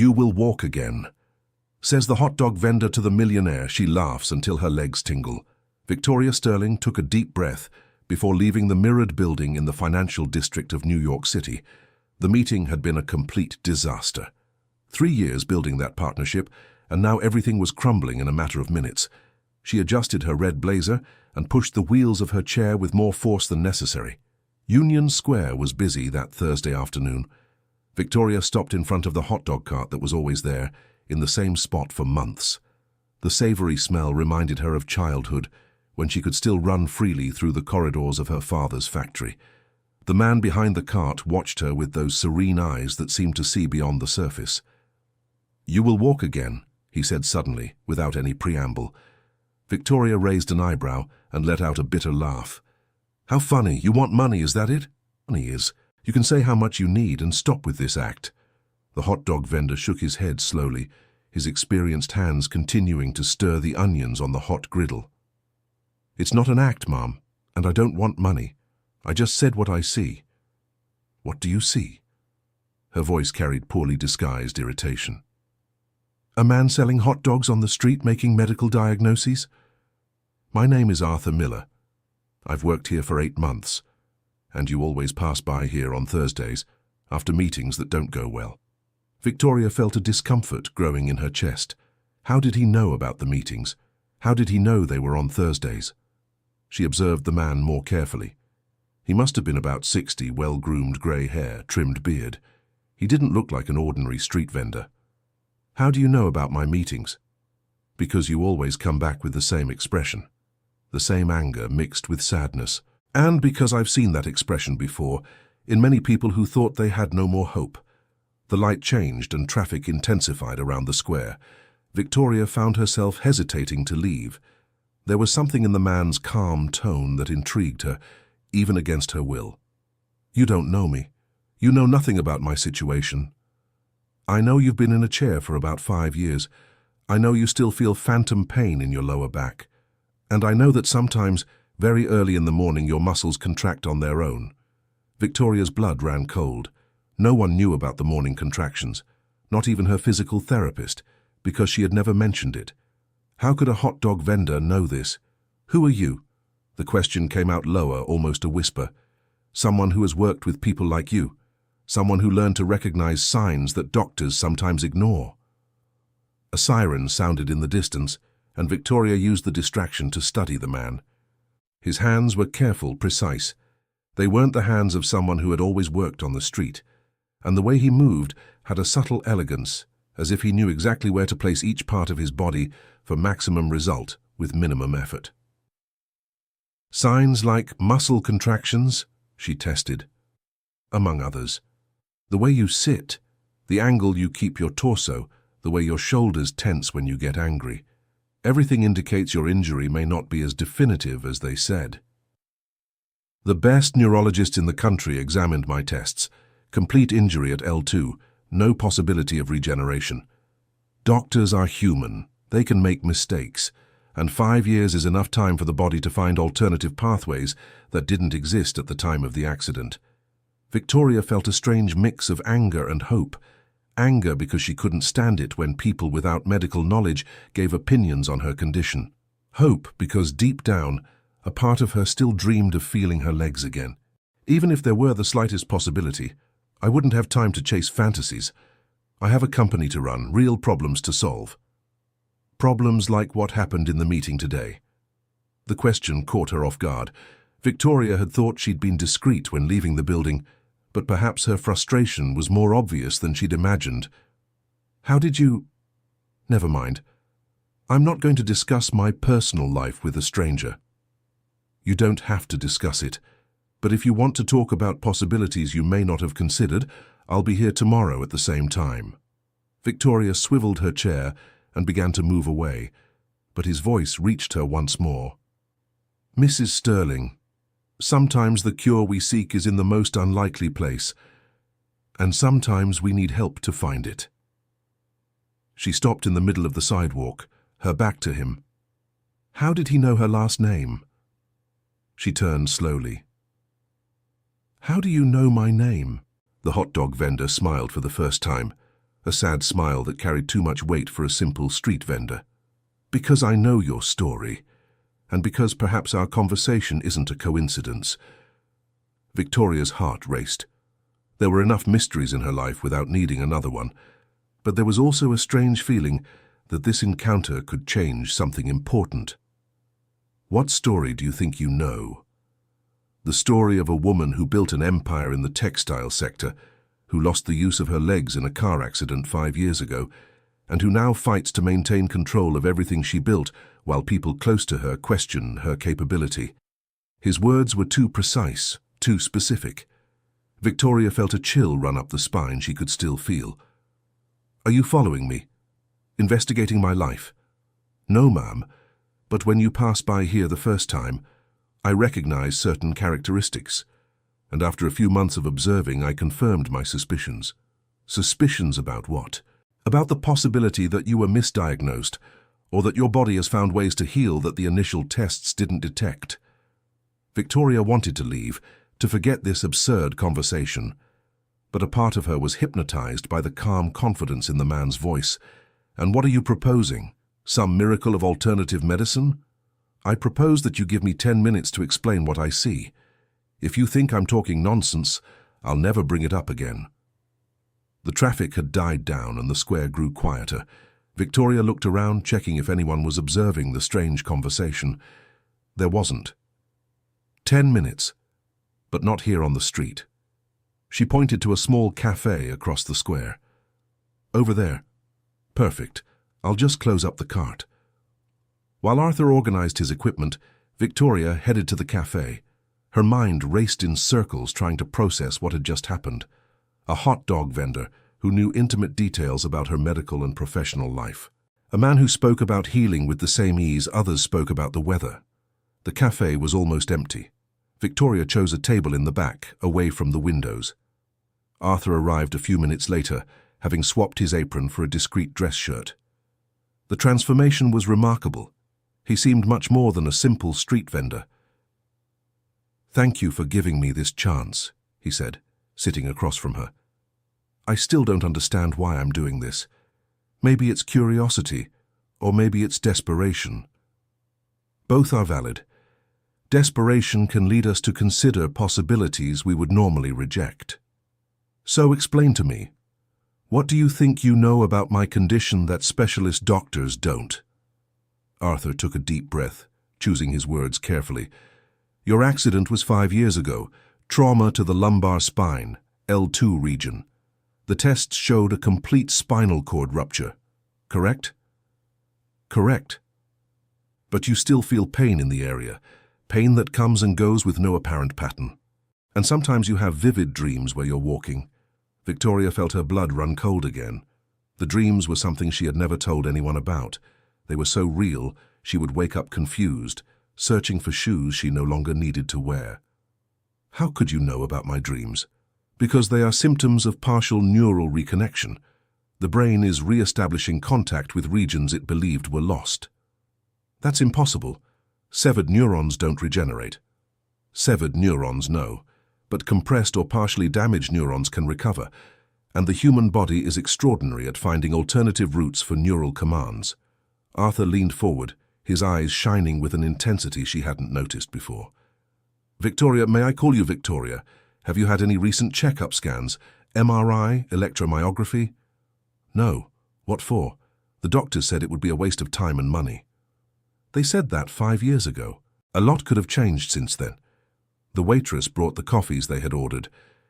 "You will walk again," says the hot dog vendor to the millionaire. She laughs until her legs tingle. Victoria Sterling took a deep breath before leaving the mirrored building in the financial district of New York City. The meeting had been a complete disaster. 3 years building that partnership, and now everything was crumbling in a matter of minutes. She adjusted her red blazer and pushed the wheels of her chair with more force than necessary. Union Square was busy that Thursday afternoon. Victoria stopped in front of the hot dog cart that was always there, in the same spot for months. The savory smell reminded her of childhood, when she could still run freely through the corridors of her father's factory. The man behind the cart watched her with those serene eyes that seemed to see beyond the surface. "You will walk again," he said suddenly, without any preamble. Victoria raised an eyebrow and let out a bitter laugh. "How funny. You want money, is that it?" "Money is. You can say how much you need and stop with this act." The hot dog vendor shook his head slowly, his experienced hands continuing to stir the onions on the hot griddle. "It's not an act, Mom, and I don't want money. I just said what I see." "What do you see?" Her voice carried poorly disguised irritation. "A man selling hot dogs on the street making medical diagnoses? My name is Arthur Miller. I've worked here for 8 months, and you always pass by here on Thursdays after meetings that don't go well." Victoria felt a discomfort growing in her chest. How did he know about the meetings? How did he know they were on Thursdays? She observed the man more carefully. He must have been about 60, well-groomed grey hair, trimmed beard. He didn't look like an ordinary street vendor. "How do you know about my meetings?" "Because you always come back with the same expression. The same anger mixed with sadness. And because I've seen that expression before, in many people who thought they had no more hope." The light changed and traffic intensified around the square. Victoria found herself hesitating to leave. There was something in the man's calm tone that intrigued her, even against her will. "You don't know me. You know nothing about my situation. I know you've been in a chair for about 5 years. I know you still feel phantom pain in your lower back. And I know that sometimes, very early in the morning, your muscles contract on their own." Victoria's blood ran cold. No one knew about the morning contractions, not even her physical therapist, because she had never mentioned it. How could a hot dog vendor know this? "Who are you?" The question came out lower, almost a whisper. "Someone who has worked with people like you. Someone who learned to recognize signs that doctors sometimes ignore." A siren sounded in the distance, and Victoria used the distraction to study the man. His hands were careful, precise. They weren't the hands of someone who had always worked on the street. And the way he moved had a subtle elegance, as if he knew exactly where to place each part of his body for maximum result with minimum effort. "Signs like muscle contractions," she tested, "among others. The way you sit, the angle you keep your torso, the way your shoulders tense when you get angry. Everything indicates your injury may not be as definitive as they said." "The best neurologist in the country examined my tests. Complete injury at L2, no possibility of regeneration. Doctors are human. They can make mistakes, and 5 years is enough time for the body to find alternative pathways that didn't exist at the time of the accident." Victoria felt a strange mix of anger and hope. Anger because she couldn't stand it when people without medical knowledge gave opinions on her condition. Hope because deep down, a part of her still dreamed of feeling her legs again. Even if there were the slightest possibility, I wouldn't have time to chase fantasies. I have a company to run, real problems to solve. Problems like what happened in the meeting today. The question caught her off guard. Victoria had thought she'd been discreet when leaving the building, but perhaps her frustration was more obvious than she'd imagined. "How did you—" "Never mind. I'm not going to discuss my personal life with a stranger." "You don't have to discuss it. But if you want to talk about possibilities you may not have considered, I'll be here tomorrow at the same time." Victoria swiveled her chair and began to move away, but his voice reached her once more. "Mrs. Sterling, sometimes the cure we seek is in the most unlikely place, and sometimes we need help to find it." She stopped in the middle of the sidewalk, her back to him. How did he know her last name? She turned slowly. "How do you know my name?" The hot dog vendor smiled for the first time. a sad smile that carried too much weight for a simple street vendor. Because I know your story, and because perhaps our conversation isn't a coincidence. Victoria's heart raced. There were enough mysteries in her life without needing another one, but there was also a strange feeling that this encounter could change something important. What story do you think you know? The story of a woman who built an empire in the textile sector, who lost the use of her legs in a car accident 5 years ago, and who now fights to maintain control of everything she built while people close to her question her capability. His words were too precise, too specific. Victoria felt a chill run up the spine she could still feel. Are you following me? Investigating my life? No, ma'am, but when you passed by here the first time, I recognized certain characteristics, and after a few months of observing, I confirmed my suspicions. Suspicions about what? About the possibility that you were misdiagnosed, or that your body has found ways to heal that the initial tests didn't detect. Victoria wanted to leave, to forget this absurd conversation, but a part of her was hypnotized by the calm confidence in the man's voice. And what are you proposing? Some miracle of alternative medicine? I propose that you give me 10 minutes to explain what I see. If you think I'm talking nonsense, I'll never bring it up again. The traffic had died down and the square grew quieter. Victoria looked around, checking if anyone was observing the strange conversation. There wasn't. 10 minutes, but not here on the street. She pointed to a small cafe across the square. Over there. Perfect. I'll just close up the cart. While Arthur organized his equipment, Victoria headed to the cafe. Her mind raced in circles trying to process what had just happened. A hot dog vendor who knew intimate details about her medical and professional life. A man who spoke about healing with the same ease others spoke about the weather. The cafe was almost empty. Victoria chose a table in the back, away from the windows. Arthur arrived a few minutes later, having swapped his apron for a discreet dress shirt. The transformation was remarkable. He seemed much more than a simple street vendor. "Thank you for giving me this chance," he said, sitting across from her. "I still don't understand why I'm doing this. Maybe it's curiosity, or maybe it's desperation. Both are valid. Desperation can lead us to consider possibilities we would normally reject. So explain to me, what do you think you know about my condition that specialist doctors don't?" Arthur took a deep breath, choosing his words carefully. "Your accident was 5 years ago, trauma to the lumbar spine, L2 region. The tests showed a complete spinal cord rupture, correct?" "Correct. But you still feel pain in the area, pain that comes and goes with no apparent pattern. And sometimes you have vivid dreams where you're walking." Victoria felt her blood run cold again. The dreams were something she had never told anyone about. They were so real, she would wake up confused, searching for shoes she no longer needed to wear. "How could you know about my dreams?" "Because they are symptoms of partial neural reconnection. The brain is re-establishing contact with regions it believed were lost." "That's impossible. Severed neurons don't regenerate." "Severed neurons, no. But compressed or partially damaged neurons can recover, and the human body is extraordinary at finding alternative routes for neural commands." Arthur leaned forward, his eyes shining with an intensity she hadn't noticed before. "Victoria, may I call you Victoria? Have you had any recent checkup scans? MRI, electromyography?" "No. What for?" "The doctors said it would be a waste of time and money." "They said that 5 years ago. A lot could have changed since then." The waitress brought the coffees they had ordered.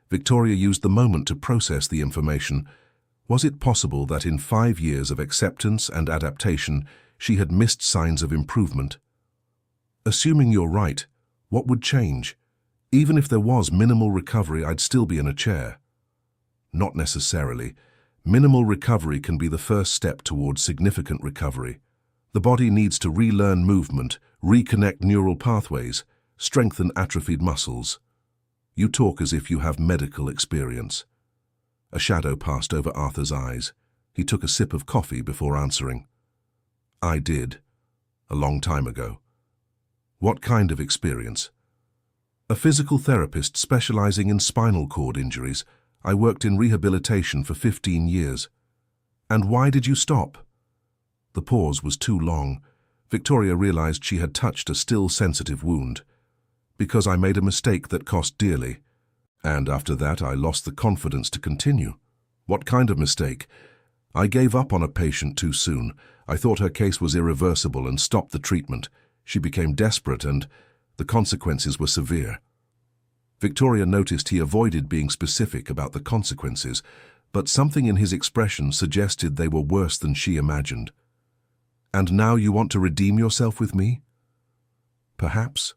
Victoria used the moment to process the information. Was it possible that in 5 years of acceptance and adaptation, she had missed signs of improvement? "Assuming you're right, what would change? Even if there was minimal recovery, I'd still be in a chair." "Not necessarily. Minimal recovery can be the first step towards significant recovery. The body needs to relearn movement, reconnect neural pathways, strengthen atrophied muscles." "You talk as if you have medical experience." A shadow passed over Arthur's eyes. He took a sip of coffee before answering. "I did. A long time ago." "What kind of experience?" "A physical therapist specializing in spinal cord injuries. I worked in rehabilitation for 15 years. And why did you stop? The pause was too long. Victoria realized she had touched a still sensitive wound. Because I made a mistake that cost dearly. And after that, I lost the confidence to continue. What kind of mistake? I gave up on a patient too soon. I thought her case was irreversible and stopped the treatment. She became desperate and the consequences were severe. Victoria noticed he avoided being specific about the consequences, but something in his expression suggested they were worse than she imagined. And now you want to redeem yourself with me? Perhaps.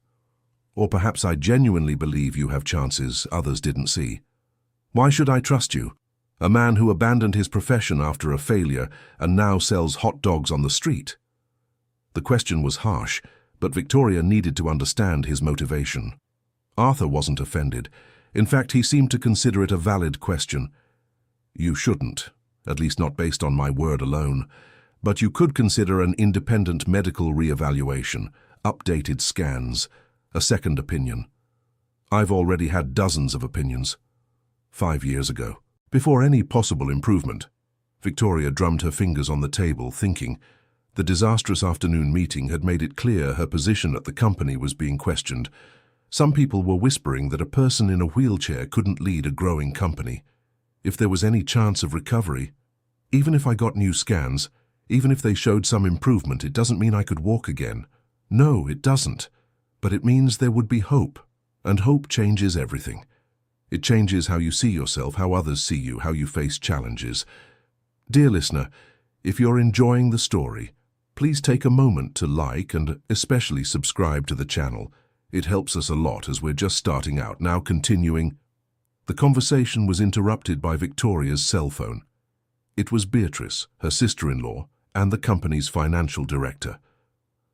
Or perhaps I genuinely believe you have chances others didn't see. Why should I trust you? A man who abandoned his profession after a failure and now sells hot dogs on the street. The question was harsh, but Victoria needed to understand his motivation. Arthur wasn't offended. In fact, he seemed to consider it a valid question. You shouldn't, at least not based on my word alone, but you could consider an independent medical re-evaluation, updated scans, a second opinion. I've already had dozens of opinions. 5 years ago. Before any possible improvement. Victoria drummed her fingers on the table, thinking. The disastrous afternoon meeting had made it clear her position at the company was being questioned. Some people were whispering that a person in a wheelchair couldn't lead a growing company. If there was any chance of recovery, even if I got new scans, even if they showed some improvement, it doesn't mean I could walk again. No, it doesn't. But it means there would be hope, and hope changes everything. It changes how you see yourself, how others see you, how you face challenges. Dear listener, if you're enjoying the story, please take a moment to like and especially subscribe to the channel. It helps us a lot as we're just starting out. Now continuing. The conversation was interrupted by Victoria's cell phone. It was Beatrice, her sister-in-law, and the company's financial director.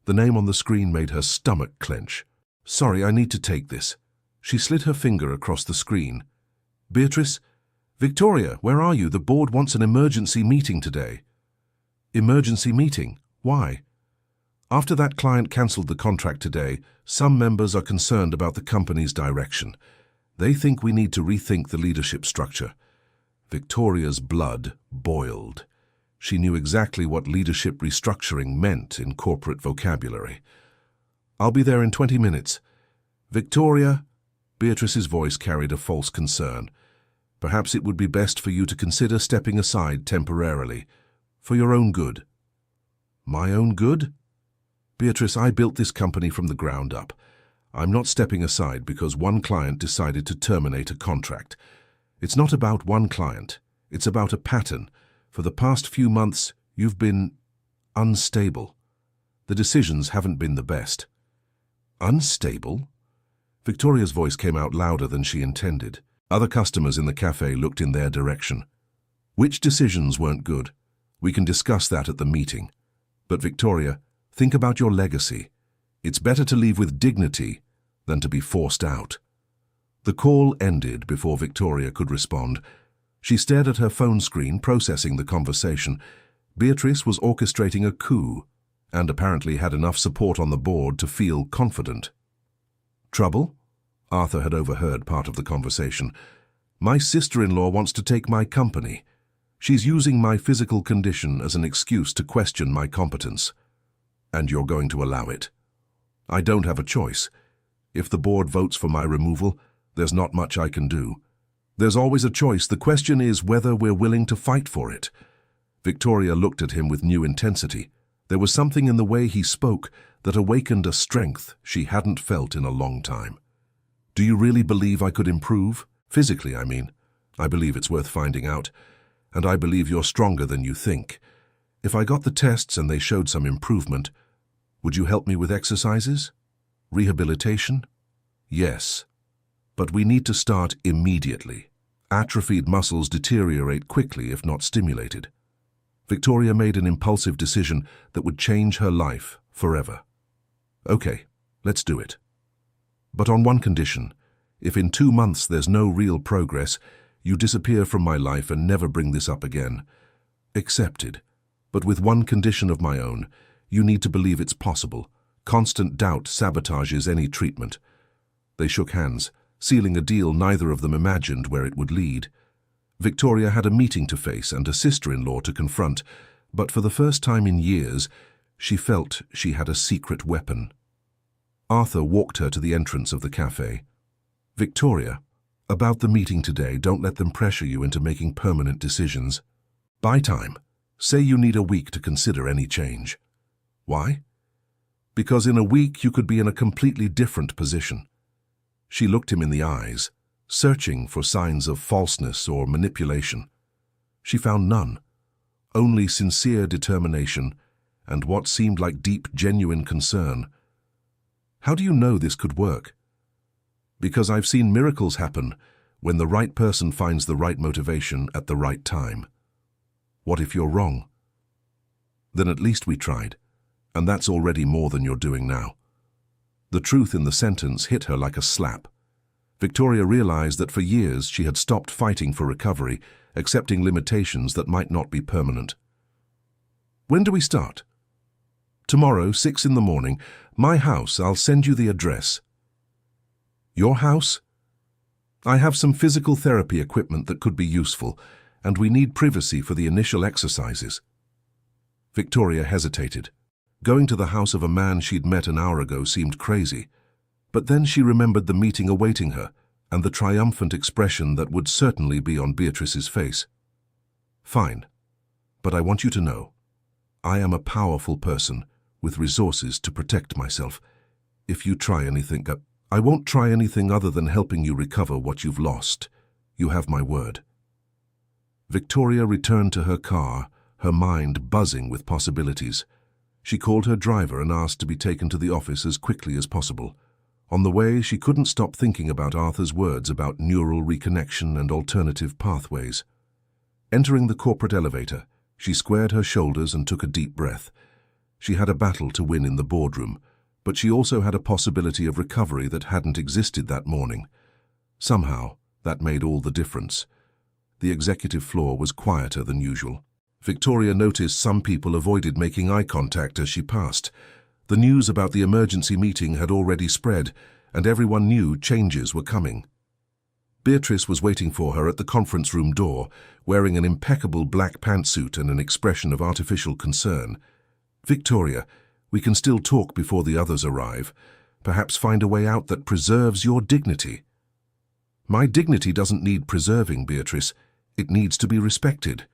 The name on the screen made her stomach clench. Sorry, I need to take this. She slid her finger across the screen. Beatrice? Victoria, where are you? The board wants an emergency meeting today. Emergency meeting? Why? After that client cancelled the contract today, some members are concerned about the company's direction. They think we need to rethink the leadership structure. Victoria's blood boiled. She knew exactly what leadership restructuring meant in corporate vocabulary. I'll be there in 20 minutes. Victoria? Beatrice's voice carried a false concern. Perhaps it would be best for you to consider stepping aside temporarily, for your own good. My own good? Beatrice, I built this company from the ground up. I'm not stepping aside because one client decided to terminate a contract. It's not about one client. It's about a pattern. For the past few months, you've been unstable. The decisions haven't been the best. Unstable? Victoria's voice came out louder than she intended. Other customers in the cafe looked in their direction. Which decisions weren't good? We can discuss that at the meeting. But Victoria, think about your legacy. It's better to leave with dignity than to be forced out. The call ended before Victoria could respond. She stared at her phone screen, processing the conversation. Beatrice was orchestrating a coup, and apparently had enough support on the board to feel confident. Trouble? Arthur had overheard part of the conversation. My sister-in-law wants to take my company. She's using my physical condition as an excuse to question my competence. And you're going to allow it? I don't have a choice. If the board votes for my removal, there's not much I can do. There's always a choice. The question is whether we're willing to fight for it. Victoria looked at him with new intensity. There was something in the way he spoke that awakened a strength she hadn't felt in a long time. Do you really believe I could improve? Physically, I mean. I believe it's worth finding out. And I believe you're stronger than you think. If I got the tests and they showed some improvement, would you help me with exercises? Rehabilitation? Yes. But we need to start immediately. Atrophied muscles deteriorate quickly if not stimulated. Victoria made an impulsive decision that would change her life forever. Okay, let's do it. But on one condition. If in 2 months there's no real progress, you disappear from my life and never bring this up again. Accepted. But with one condition of my own. You need to believe it's possible. Constant doubt sabotages any treatment. They shook hands, sealing a deal neither of them imagined where it would lead. Victoria had a meeting to face and a sister-in-law to confront, but for the first time in years, she felt she had a secret weapon. Arthur walked her to the entrance of the cafe. "Victoria, about the meeting today, don't let them pressure you into making permanent decisions. Buy time. Say you need a week to consider any change." "Why?" "Because in a week you could be in a completely different position." She looked him in the eyes, searching for signs of falseness or manipulation. She found none, only sincere determination and what seemed like deep, genuine concern. "How do you know this could work?" "Because I've seen miracles happen when the right person finds the right motivation at the right time." "What if you're wrong?" "Then at least we tried, and that's already more than you're doing now." The truth in the sentence hit her like a slap. Victoria realized that for years she had stopped fighting for recovery, accepting limitations that might not be permanent. "When do we start?" "Tomorrow, 6 in the morning. My house, I'll send you the address." "Your house?" "I have some physical therapy equipment that could be useful, and we need privacy for the initial exercises." Victoria hesitated. Going to the house of a man she'd met an hour ago seemed crazy. But then she remembered the meeting awaiting her and the triumphant expression that would certainly be on Beatrice's face. "Fine, but I want you to know, I am a powerful person with resources to protect myself. If you try anything, I won't try anything other than helping you recover what you've lost. You have my word." Victoria returned to her car, her mind buzzing with possibilities. She called her driver and asked to be taken to the office as quickly as possible. On the way, she couldn't stop thinking about Arthur's words about neural reconnection and alternative pathways. Entering the corporate elevator, she squared her shoulders and took a deep breath. She had a battle to win in the boardroom, but she also had a possibility of recovery that hadn't existed that morning. Somehow, that made all the difference. The executive floor was quieter than usual. Victoria noticed some people avoided making eye contact as she passed. The news about the emergency meeting had already spread, and everyone knew changes were coming. Beatrice was waiting for her at the conference room door, wearing an impeccable black pantsuit and an expression of artificial concern. "Victoria, we can still talk before the others arrive. Perhaps find a way out that preserves your dignity." "My dignity doesn't need preserving, Beatrice. It needs to be respected.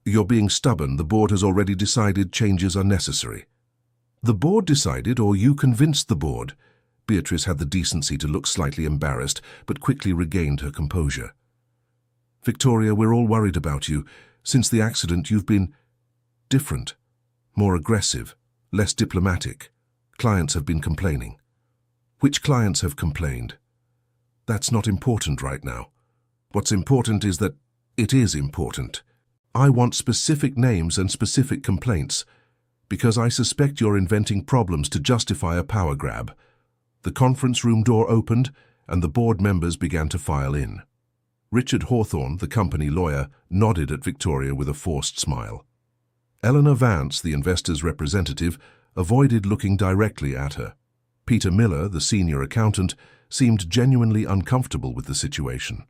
You're being stubborn. The board has already decided changes are necessary." "The board decided, or you convinced the board?" Beatrice had the decency to look slightly embarrassed, but quickly regained her composure. "Victoria, we're all worried about you. Since the accident, you've been different, more aggressive, less diplomatic. Clients have been complaining." "Which clients have complained?" "That's not important right now. What's important is that it is important. I want specific names and specific complaints, because I suspect you're inventing problems to justify a power grab." The conference room door opened, and the board members began to file in. Richard Hawthorne, the company lawyer, nodded at Victoria with a forced smile. Eleanor Vance, the investor's representative, avoided looking directly at her. Peter Miller, the senior accountant, seemed genuinely uncomfortable with the situation.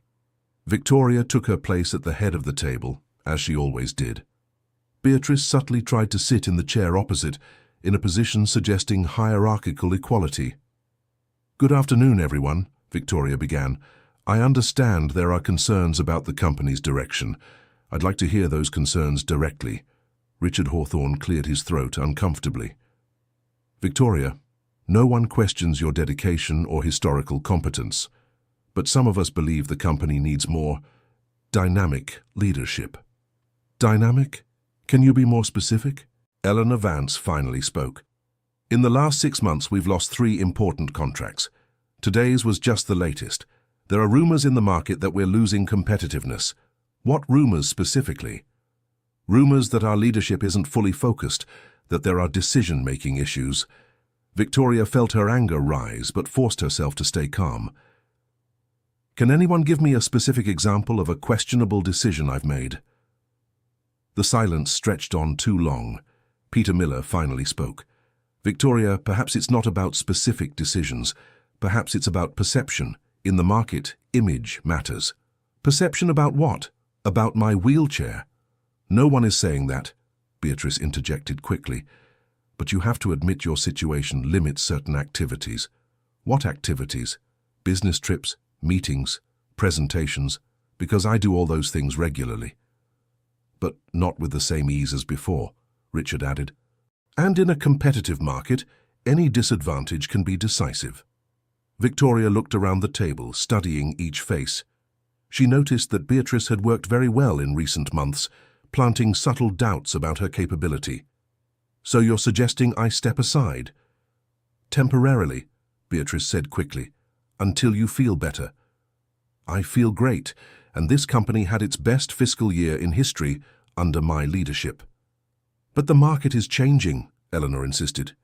Victoria took her place at the head of the table, as she always did. Beatrice subtly tried to sit in the chair opposite, in a position suggesting hierarchical equality. "Good afternoon, everyone," Victoria began. "I understand there are concerns about the company's direction. I'd like to hear those concerns directly." Richard Hawthorne cleared his throat uncomfortably. "Victoria, no one questions your dedication or historical competence, but some of us believe the company needs more dynamic leadership." "Dynamic? Can you be more specific?" Eleanor Vance finally spoke. "In the last 6 months, we've lost 3 important contracts. Today's was just the latest. There are rumors in the market that we're losing competitiveness." "What rumors specifically?" "Rumors that our leadership isn't fully focused, that there are decision-making issues." Victoria felt her anger rise, but forced herself to stay calm. "Can anyone give me a specific example of a questionable decision I've made?" The silence stretched on too long. Peter Miller finally spoke. "Victoria, perhaps it's not about specific decisions. Perhaps it's about perception. In the market, image matters." "Perception about what?" About my wheelchair? No one is saying that, Beatrice interjected quickly. But you have to admit your situation limits certain activities. What activities? Business trips, meetings, presentations, because I do all those things regularly. But not with the same ease as before, Richard added. And in a competitive market, any disadvantage can be decisive. Victoria looked around the table, studying each face. She noticed that Beatrice had worked very well in recent months, planting subtle doubts about her capability. So you're suggesting I step aside? Temporarily, Beatrice said quickly, until you feel better. I feel great, and this company had its best fiscal year in history under my leadership. But the market is changing, Eleanor insisted.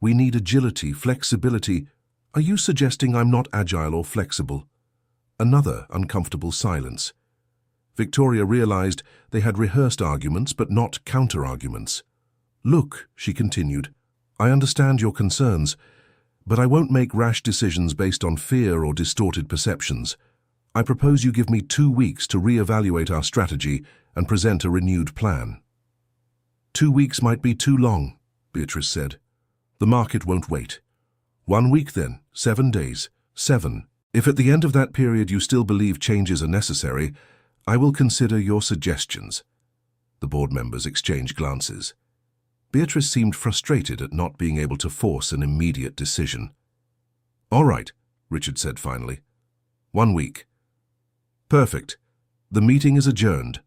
We need agility, flexibility. Are you suggesting I'm not agile or flexible? Another uncomfortable silence. Victoria realized they had rehearsed arguments but not counter-arguments. Look, she continued, I understand your concerns, but I won't make rash decisions based on fear or distorted perceptions. I propose you give me 2 weeks to re-evaluate our strategy and present a renewed plan. 2 weeks might be too long, Beatrice said. The market won't wait. 1 week then, 7 days, 7. If at the end of that period you still believe changes are necessary, I will consider your suggestions. The board members exchanged glances. Beatrice seemed frustrated at not being able to force an immediate decision. All right, Richard said finally. 1 week. Perfect. The meeting is adjourned.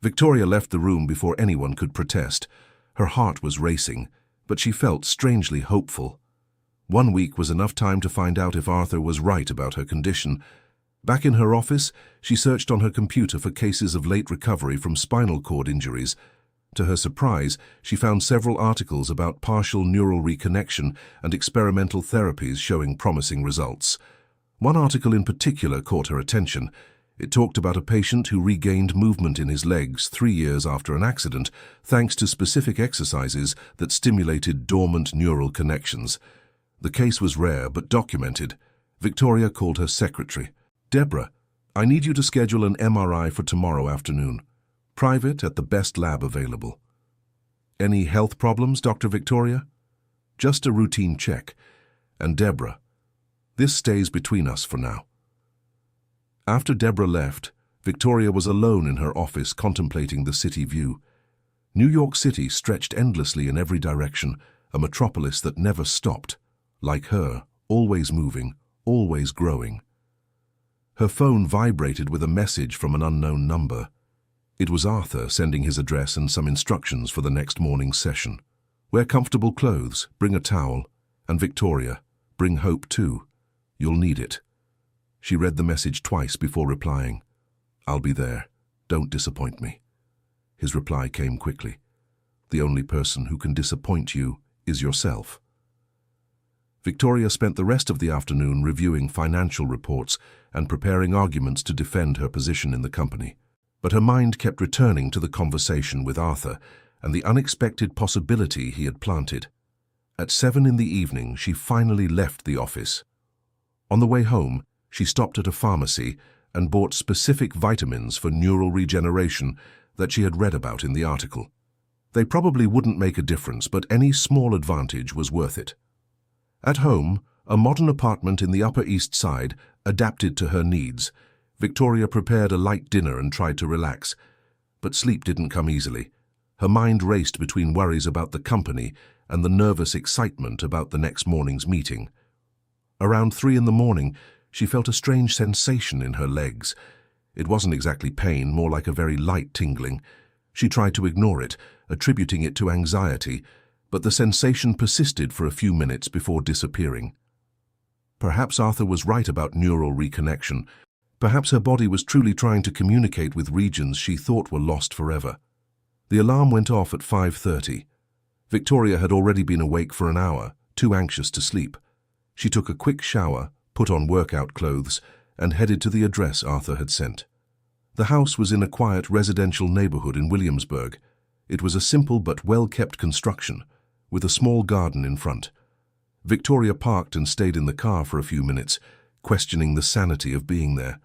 Victoria left the room before anyone could protest. Her heart was racing, but she felt strangely hopeful. 1 week was enough time to find out if Arthur was right about her condition. Back in her office, she searched on her computer for cases of late recovery from spinal cord injuries. To her surprise, she found several articles about partial neural reconnection and experimental therapies showing promising results. One article in particular caught her attention. It talked about a patient who regained movement in his legs 3 years after an accident, thanks to specific exercises that stimulated dormant neural connections. The case was rare but documented. Victoria called her secretary. Deborah, I need you to schedule an MRI for tomorrow afternoon. Private at the best lab available. Any health problems, Dr. Victoria? Just a routine check. And Deborah, this stays between us for now. After Deborah left, Victoria was alone in her office contemplating the city view. New York City stretched endlessly in every direction, a metropolis that never stopped. Like her, always moving, always growing. Her phone vibrated with a message from an unknown number. It was Arthur sending his address and some instructions for the next morning's session. Wear comfortable clothes, bring a towel, and Victoria, bring hope too. You'll need it. She read the message twice before replying. I'll be there. Don't disappoint me. His reply came quickly. The only person who can disappoint you is yourself. Victoria spent the rest of the afternoon reviewing financial reports and preparing arguments to defend her position in the company. But her mind kept returning to the conversation with Arthur and the unexpected possibility he had planted. At 7 in the evening, she finally left the office. On the way home, she stopped at a pharmacy and bought specific vitamins for neural regeneration that she had read about in the article. They probably wouldn't make a difference, but any small advantage was worth it. At home, a modern apartment in the Upper East Side adapted to her needs. Victoria prepared a light dinner and tried to relax, but sleep didn't come easily. Her mind raced between worries about the company and the nervous excitement about the next morning's meeting. Around 3 in the morning, she felt a strange sensation in her legs. It wasn't exactly pain, more like a very light tingling. She tried to ignore it, attributing it to anxiety, but the sensation persisted for a few minutes before disappearing. Perhaps Arthur was right about neural reconnection. Perhaps her body was truly trying to communicate with regions she thought were lost forever. The alarm went off at 5:30. Victoria had already been awake for an hour, too anxious to sleep. She took a quick shower, put on workout clothes, and headed to the address Arthur had sent. The house was in a quiet residential neighborhood in Williamsburg. It was a simple but well-kept construction, with a small garden in front. Victoria parked and stayed in the car for a few minutes, questioning the sanity of being there.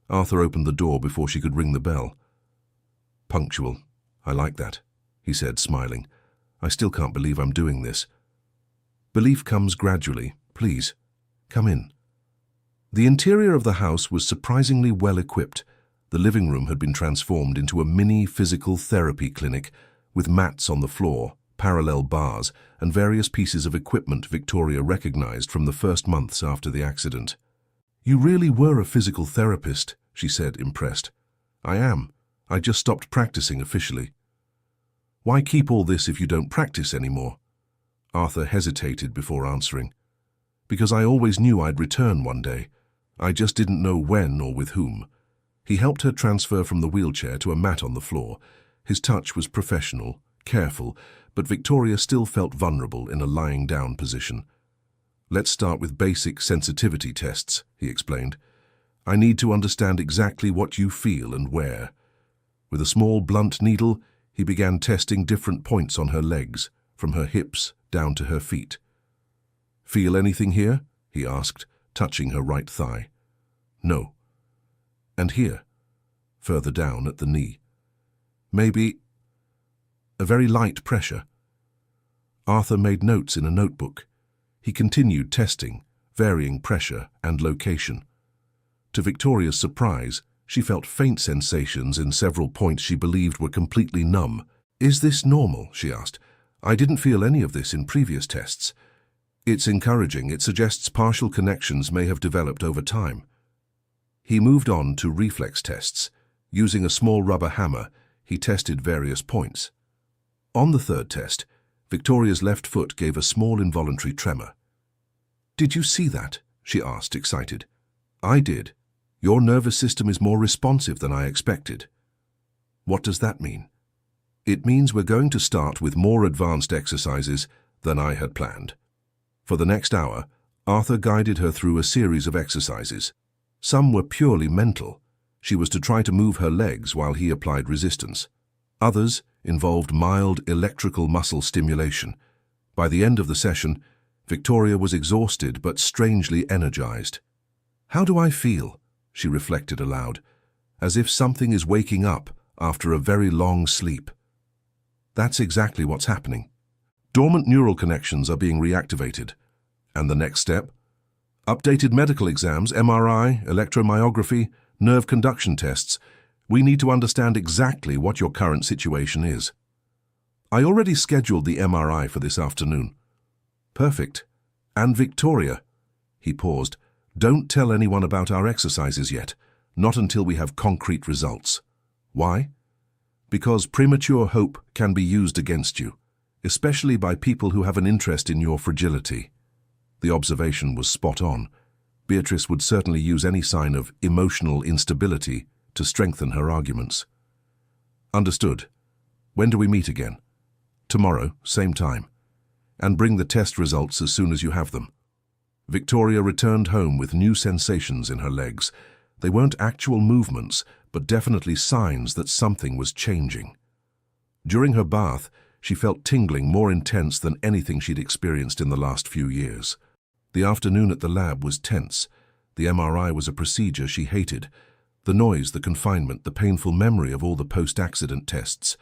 Arthur opened the door before she could ring the bell. Punctual. I like that, he said, smiling. I still can't believe I'm doing this. Belief comes gradually. Please, come in. The interior of the house was surprisingly well equipped. The living room had been transformed into a mini physical therapy clinic with mats on the floor, parallel bars, and various pieces of equipment Victoria recognized from the first months after the accident. You really were a physical therapist, she said, impressed. I am. I just stopped practicing officially. Why keep all this if you don't practice anymore? Arthur hesitated before answering. Because I always knew I'd return one day. I just didn't know when or with whom. He helped her transfer from the wheelchair to a mat on the floor. His touch was professional, careful, but Victoria still felt vulnerable in a lying-down position. Let's start with basic sensitivity tests, he explained. I need to understand exactly what you feel and where. With a small blunt needle, he began testing different points on her legs, from her hips down to her feet. Feel anything here? He asked, touching her right thigh. No. And here, further down at the knee. Maybe a very light pressure. Arthur made notes in a notebook. He continued testing, varying pressure and location. To Victoria's surprise, she felt faint sensations in several points she believed were completely numb. Is this normal? She asked. I didn't feel any of this in previous tests. It's encouraging. It suggests partial connections may have developed over time. He moved on to reflex tests. Using a small rubber hammer, he tested various points. On the third test, Victoria's left foot gave a small involuntary tremor. Did you see that? She asked, excited. I did. Your nervous system is more responsive than I expected. What does that mean? It means we're going to start with more advanced exercises than I had planned. For the next hour, Arthur guided her through a series of exercises. Some were purely mental. She was to try to move her legs while he applied resistance. Others involved mild electrical muscle stimulation. By the end of the session, Victoria was exhausted but strangely energized. How do I feel? She reflected aloud, as if something is waking up after a very long sleep. That's exactly what's happening. Dormant neural connections are being reactivated. And the next step? Updated medical exams, MRI, electromyography, nerve conduction tests. We need to understand exactly what your current situation is. I already scheduled the MRI for this afternoon. Perfect. And Victoria, he paused, don't tell anyone about our exercises yet, not until we have concrete results. Why? Because premature hope can be used against you, especially by people who have an interest in your fragility. The observation was spot on. Beatrice would certainly use any sign of emotional instability to strengthen her arguments. Understood. When do we meet again? Tomorrow, same time. And bring the test results as soon as you have them. Victoria returned home with new sensations in her legs. They weren't actual movements, but definitely signs that something was changing. During her bath, she felt tingling more intense than anything she'd experienced in the last few years. The afternoon at the lab was tense. The MRI was a procedure she hated. The noise, the confinement, the painful memory of all the post-accident tests.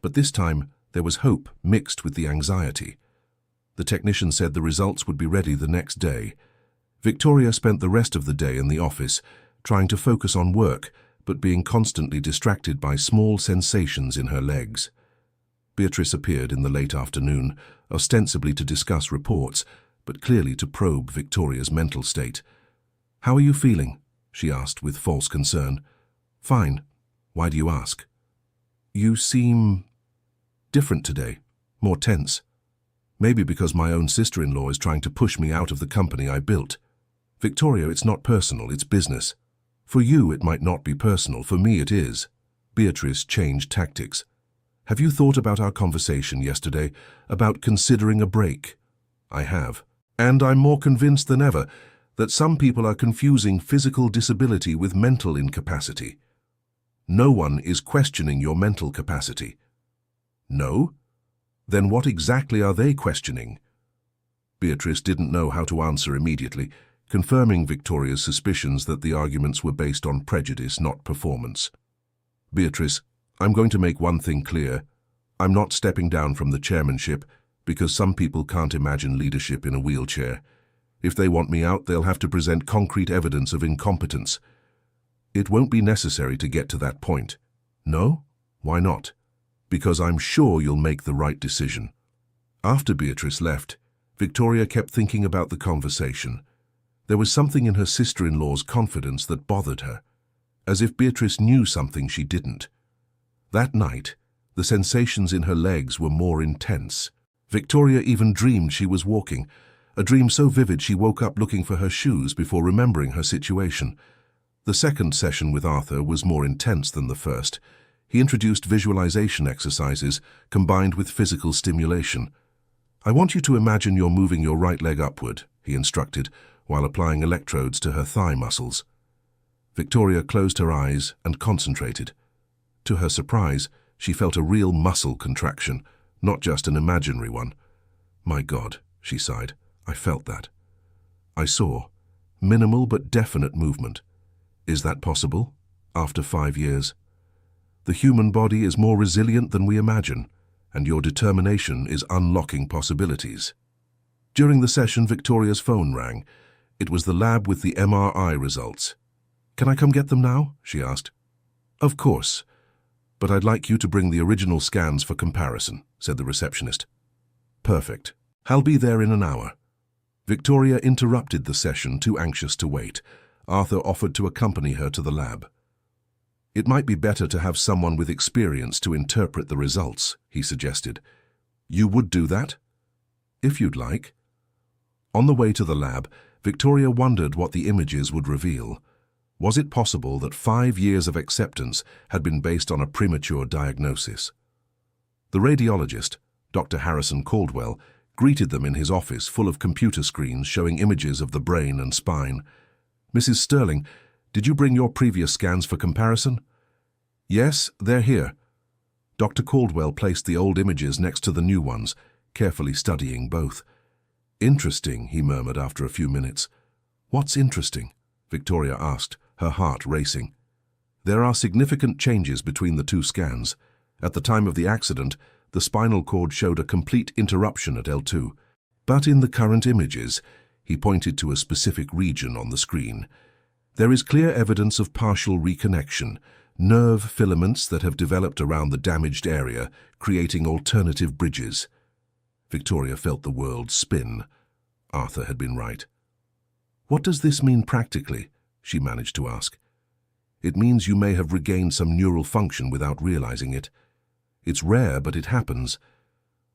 But this time, there was hope mixed with the anxiety. The technician said the results would be ready the next day. Victoria spent the rest of the day in the office, trying to focus on work, but being constantly distracted by small sensations in her legs. Beatrice appeared in the late afternoon, ostensibly to discuss reports, but clearly to probe Victoria's mental state. How are you feeling? She asked with false concern. Fine. Why do you ask? You seem different today, more tense. Maybe because my own sister-in-law is trying to push me out of the company I built. Victoria, it's not personal, it's business. For you, it might not be personal. For me, it is. Beatrice changed tactics. Have you thought about our conversation yesterday, about considering a break? I have. And I'm more convinced than ever that some people are confusing physical disability with mental incapacity. No one is questioning your mental capacity. No? Then what exactly are they questioning? Beatrice didn't know how to answer immediately, confirming Victoria's suspicions that the arguments were based on prejudice, not performance. Beatrice, I'm going to make one thing clear. I'm not stepping down from the chairmanship because some people can't imagine leadership in a wheelchair. If they want me out, they'll have to present concrete evidence of incompetence. It won't be necessary to get to that point. No? Why not? Because I'm sure you'll make the right decision. After Beatrice left, Victoria kept thinking about the conversation. There was something in her sister-in-law's confidence that bothered her, as if Beatrice knew something she didn't. That night, the sensations in her legs were more intense. Victoria even dreamed she was walking, a dream so vivid she woke up looking for her shoes before remembering her situation. The second session with Arthur was more intense than the first. He introduced visualization exercises combined with physical stimulation. I want you to imagine you're moving your right leg upward, he instructed, while applying electrodes to her thigh muscles. Victoria closed her eyes and concentrated. To her surprise, she felt a real muscle contraction, not just an imaginary one. My God, she sighed, I felt that. I saw minimal but definite movement. Is that possible, after 5 years? The human body is more resilient than we imagine, and your determination is unlocking possibilities. During the session, Victoria's phone rang. It was the lab with the MRI results. Can I come get them now? She asked. Of course, but I'd like you to bring the original scans for comparison, said the receptionist. Perfect. I'll be there in an hour. Victoria interrupted the session, too anxious to wait. Arthur offered to accompany her to the lab. It might be better to have someone with experience to interpret the results, he suggested. You would do that? If you'd like. On the way to the lab, Victoria wondered what the images would reveal. Was it possible that 5 years of acceptance had been based on a premature diagnosis? The radiologist, Dr. Harrison Caldwell, greeted them in his office full of computer screens showing images of the brain and spine. Mrs. Sterling, did you bring your previous scans for comparison? Yes, they're here. Dr. Caldwell placed the old images next to the new ones, carefully studying both. Interesting, he murmured after a few minutes. What's interesting? Victoria asked, her heart racing. There are significant changes between the two scans. At the time of the accident, the spinal cord showed a complete interruption at L2. But in the current images, he pointed to a specific region on the screen. There is clear evidence of partial reconnection, nerve filaments that have developed around the damaged area, creating alternative bridges. Victoria felt the world spin. Arthur had been right. What does this mean practically? She managed to ask. It means you may have regained some neural function without realizing it. It's rare, but it happens.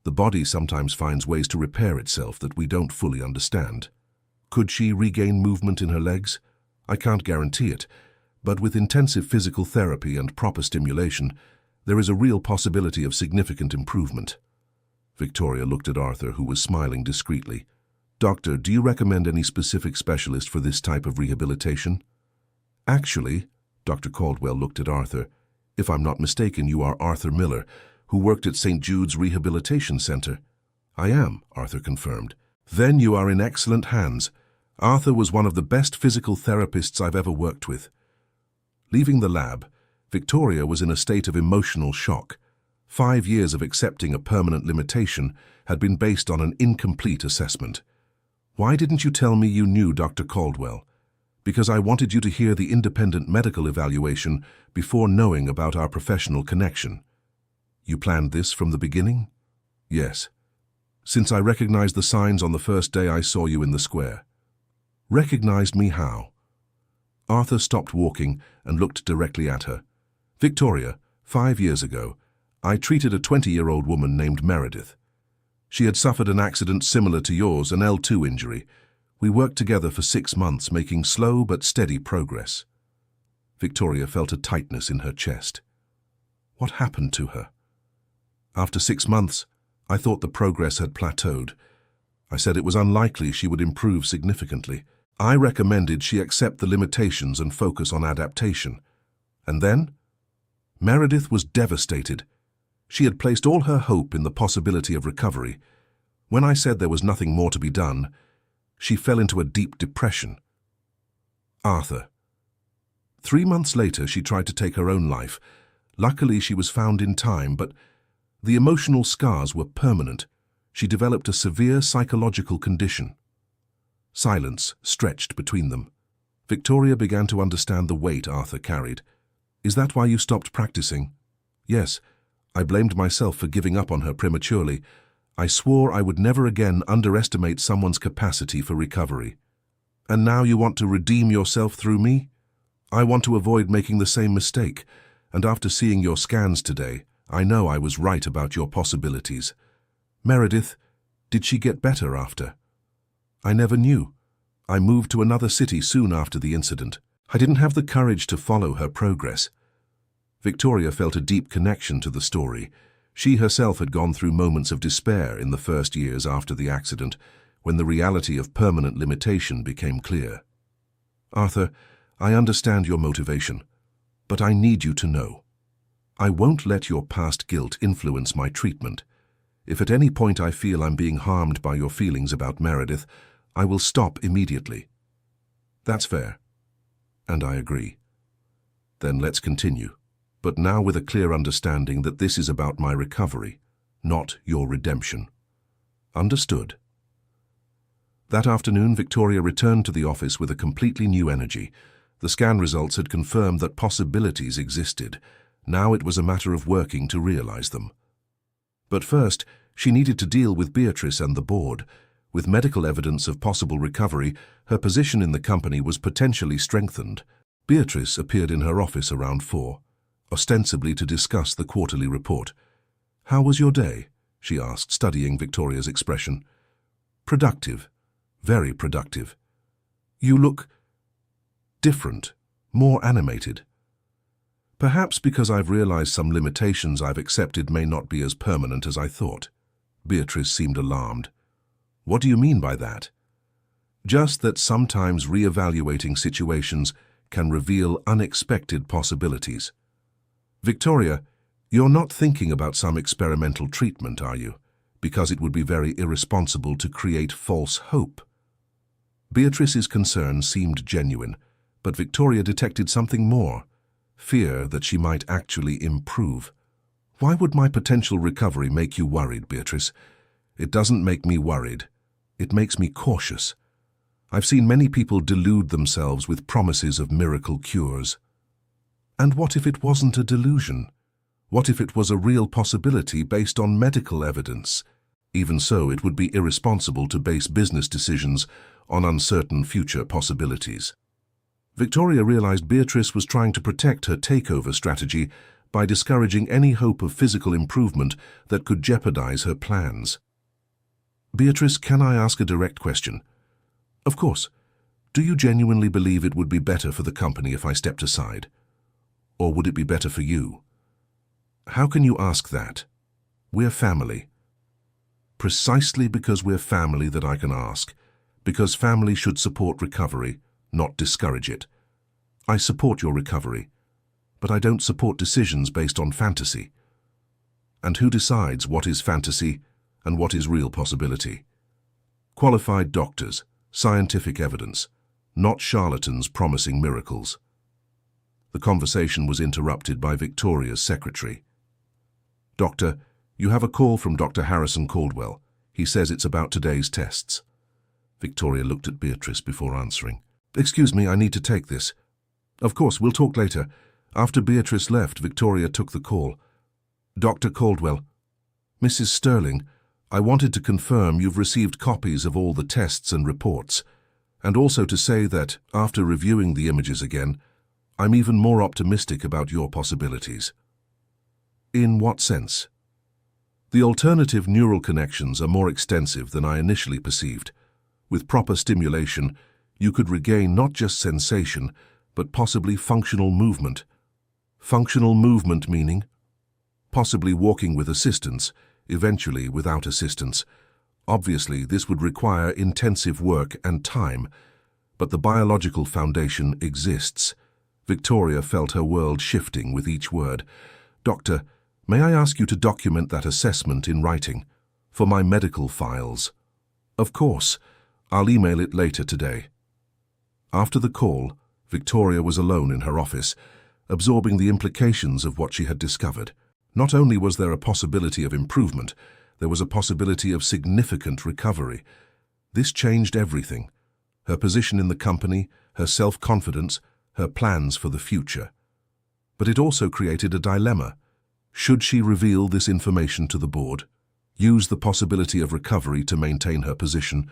The body sometimes finds ways to repair itself that we don't fully understand. Could she regain movement in her legs? I can't guarantee it, but with intensive physical therapy and proper stimulation, there is a real possibility of significant improvement. Victoria looked at Arthur, who was smiling discreetly. Doctor, do you recommend any specific specialist for this type of rehabilitation? Actually, Dr. Caldwell looked at Arthur. If I'm not mistaken, you are Arthur Miller, who worked at St. Jude's Rehabilitation Center. I am, Arthur confirmed. Then you are in excellent hands. Arthur was one of the best physical therapists I've ever worked with. Leaving the lab, Victoria was in a state of emotional shock. 5 years of accepting a permanent limitation had been based on an incomplete assessment. Why didn't you tell me you knew Dr. Caldwell? Because I wanted you to hear the independent medical evaluation before knowing about our professional connection. You planned this from the beginning? Yes. Since I recognized the signs on the first day I saw you in the square. Recognized me how? Arthur stopped walking and looked directly at her. Victoria, 5 years ago, I treated a 20-year-old woman named Meredith. She had suffered an accident similar to yours, an L2 injury. We worked together for 6 months, making slow but steady progress. Victoria felt a tightness in her chest. What happened to her? After 6 months, I thought the progress had plateaued. I said it was unlikely she would improve significantly. I recommended she accept the limitations and focus on adaptation. And then? Meredith was devastated. She had placed all her hope in the possibility of recovery. When I said there was nothing more to be done, she fell into a deep depression. Arthur. 3 months later, she tried to take her own life, Luckily, she was found in time, but the emotional scars were permanent. She developed a severe psychological condition. Silence stretched between them. Victoria began to understand the weight Arthur carried. "Is that why you stopped practicing?" "Yes. I blamed myself for giving up on her prematurely. I swore I would never again underestimate someone's capacity for recovery." "And now you want to redeem yourself through me?" "I want to avoid making the same mistake, and after seeing your scans today, I know I was right about your possibilities." "Meredith, did she get better after?" "I never knew. I moved to another city soon after the incident. I didn't have the courage to follow her progress." Victoria felt a deep connection to the story. She herself had gone through moments of despair in the first years after the accident, when the reality of permanent limitation became clear. "Arthur, I understand your motivation, but I need you to know. I won't let your past guilt influence my treatment. If at any point I feel I'm being harmed by your feelings about Meredith, I will stop immediately." "That's fair. And I agree. Then let's continue, but now with a clear understanding that this is about my recovery, not your redemption." "Understood." That afternoon, Victoria returned to the office with a completely new energy. The scan results had confirmed that possibilities existed. Now it was a matter of working to realize them. But first, she needed to deal with Beatrice and the board. With medical evidence of possible recovery, her position in the company was potentially strengthened. Beatrice appeared in her office around 4, ostensibly to discuss the quarterly report. "How was your day?" she asked, studying Victoria's expression. "Productive. Very productive. You look different, more animated." "Perhaps because I've realized some limitations I've accepted may not be as permanent as I thought." Beatrice seemed alarmed. "What do you mean by that?" "Just that sometimes re-evaluating situations can reveal unexpected possibilities." "Victoria, you're not thinking about some experimental treatment, are you? Because it would be very irresponsible to create false hope." Beatrice's concern seemed genuine, but Victoria detected something more: fear that she might actually improve. "Why would my potential recovery make you worried, Beatrice?" "It doesn't make me worried. It makes me cautious. I've seen many people delude themselves with promises of miracle cures." "And what if it wasn't a delusion? What if it was a real possibility based on medical evidence?" "Even so, it would be irresponsible to base business decisions on uncertain future possibilities." Victoria realized Beatrice was trying to protect her takeover strategy by discouraging any hope of physical improvement that could jeopardize her plans. "Beatrice, can I ask a direct question?" "Of course. Do you genuinely believe it would be better for the company if I stepped aside? Or would it be better for you?" "How can you ask that? We're family." "Precisely because we're family that I can ask. Because family should support recovery, not discourage it. I support your recovery, but I don't support decisions based on fantasy." "And who decides what is fantasy and what is real possibility?" "Qualified doctors, scientific evidence, not charlatans promising miracles." The conversation was interrupted by Victoria's secretary. "Doctor, you have a call from Dr. Harrison Caldwell. He says it's about today's tests." Victoria looked at Beatrice before answering. "Excuse me, I need to take this." "Of course, we'll talk later." After Beatrice left, Victoria took the call. "Dr. Caldwell." "Mrs. Sterling, I wanted to confirm you've received copies of all the tests and reports, and also to say that, after reviewing the images again, I'm even more optimistic about your possibilities." "In what sense?" "The alternative neural connections are more extensive than I initially perceived. With proper stimulation, you could regain not just sensation, but possibly functional movement." "Functional movement meaning?" "Possibly walking with assistance, eventually without assistance. Obviously, this would require intensive work and time, but the biological foundation exists." Victoria felt her world shifting with each word. "Doctor, may I ask you to document that assessment in writing, for my medical files?" "Of course. I'll email it later today." After the call, Victoria was alone in her office. absorbing the implications of what she had discovered. Not only was there a possibility of improvement, there was a possibility of significant recovery. This changed everything: her position in the company, her self-confidence, her plans for the future. But it also created a dilemma. Should she reveal this information to the board, use the possibility of recovery to maintain her position,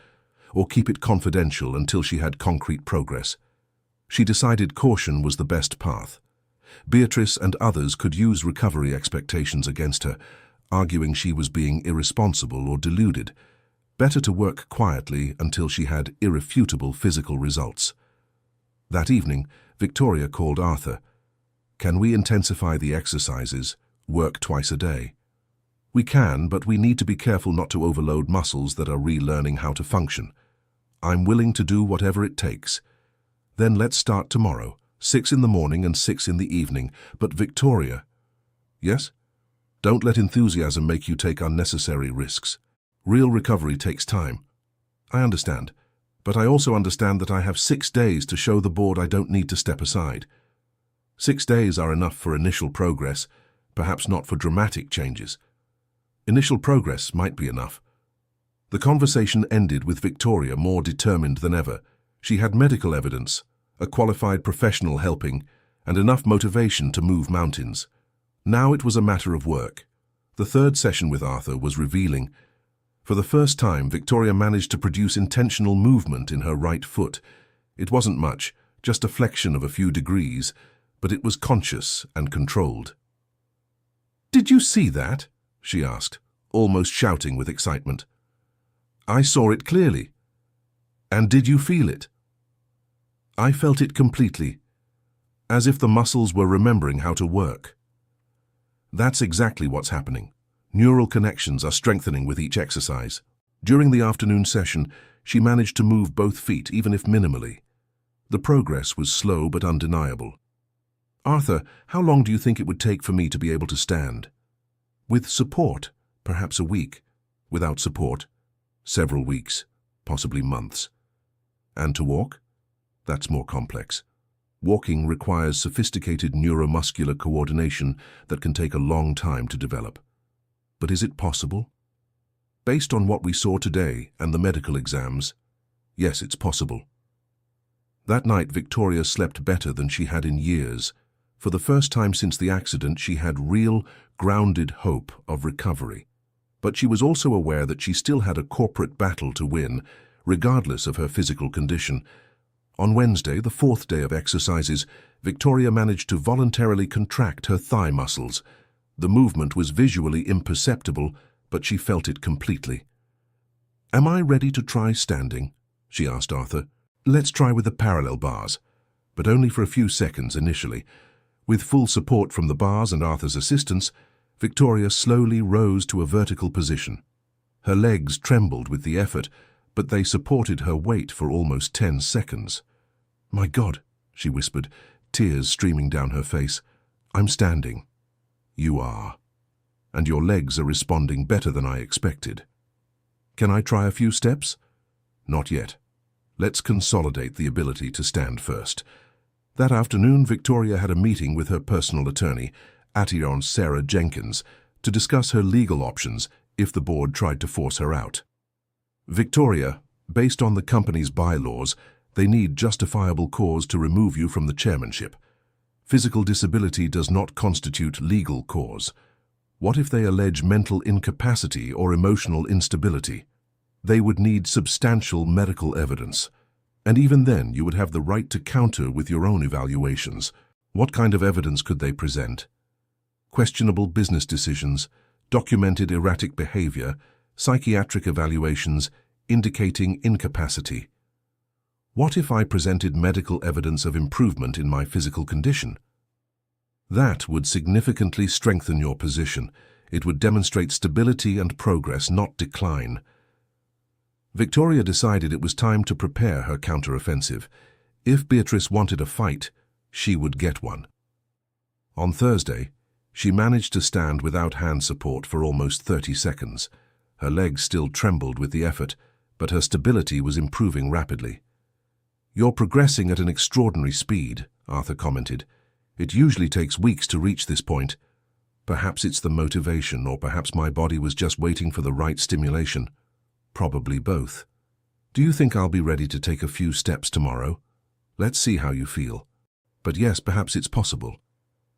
or keep it confidential until she had concrete progress? She decided caution was the best path. Beatrice and others could use recovery expectations against her, arguing she was being irresponsible or deluded. Better to work quietly until she had irrefutable physical results. That evening, Victoria called Arthur. "Can we intensify the exercises, work twice a day?" "We can, but we need to be careful not to overload muscles that are relearning how to function. I'm willing to do whatever it takes." "Then let's start tomorrow, 6 in the morning and 6 in the evening." "But Victoria..." "Yes?" "Don't let enthusiasm make you take unnecessary risks. Real recovery takes time." "I understand, but I also understand that I have 6 days to show the board I don't need to step aside." 6 days are enough for initial progress, perhaps not for dramatic changes. Initial progress might be enough. The conversation ended with Victoria more determined than ever. She had medical evidence, a qualified professional helping, and enough motivation to move mountains. Now it was a matter of work. The third session with Arthur was revealing. For the first time, Victoria managed to produce intentional movement in her right foot. It wasn't much, just a flexion of a few degrees, but it was conscious and controlled. "Did you see that?" she asked, almost shouting with excitement. "I saw it clearly." "And did you feel it?" "I felt it completely, as if the muscles were remembering how to work." That's exactly what's happening. Neural connections are strengthening with each exercise. During the afternoon session, she managed to move both feet, even if minimally. The progress was slow but undeniable. "Arthur, how long do you think it would take for me to be able to stand?" "With support, perhaps a week. Without support, several weeks, possibly months." "And to walk?" "That's more complex. Walking requires sophisticated neuromuscular coordination that can take a long time to develop." "But is it possible?" "Based on what we saw today and the medical exams, yes, it's possible." That night, Victoria slept better than she had in years. For the first time since the accident, she had real, grounded hope of recovery. But she was also aware that she still had a corporate battle to win, regardless of her physical condition. On Wednesday, the 4th day of exercises, Victoria managed to voluntarily contract her thigh muscles. The movement was visually imperceptible, but she felt it completely. "Am I ready to try standing?" she asked Arthur. "Let's try with the parallel bars, but only for a few seconds initially." With full support from the bars and Arthur's assistance, Victoria slowly rose to a vertical position. Her legs trembled with the effort, but they supported her weight for almost 10 seconds. "My God," she whispered, tears streaming down her face. "I'm standing." "You are. And your legs are responding better than I expected." "Can I try a few steps?" "Not yet. Let's consolidate the ability to stand first." That afternoon, Victoria had a meeting with her personal attorney, Ation Sarah Jenkins, to discuss her legal options if the board tried to force her out. "Victoria, based on the company's bylaws, they need justifiable cause to remove you from the chairmanship. Physical disability does not constitute legal cause. What if they allege mental incapacity or emotional instability? They would need substantial medical evidence. And even then, you would have the right to counter with your own evaluations. What kind of evidence could they present? Questionable business decisions, documented erratic behavior, psychiatric evaluations indicating incapacity. What if I presented medical evidence of improvement in my physical condition? That would significantly strengthen your position. It would demonstrate stability and progress, not decline. Victoria decided it was time to prepare her counteroffensive. If Beatrice wanted a fight, she would get one. On Thursday, she managed to stand without hand support for almost 30 seconds. Her legs still trembled with the effort, but her stability was improving rapidly. "You're progressing at an extraordinary speed," Arthur commented. It usually takes weeks to reach this point. Perhaps it's the motivation, or perhaps my body was just waiting for the right stimulation. Probably both. Do you think I'll be ready to take a few steps tomorrow? Let's see how you feel. But yes, perhaps it's possible.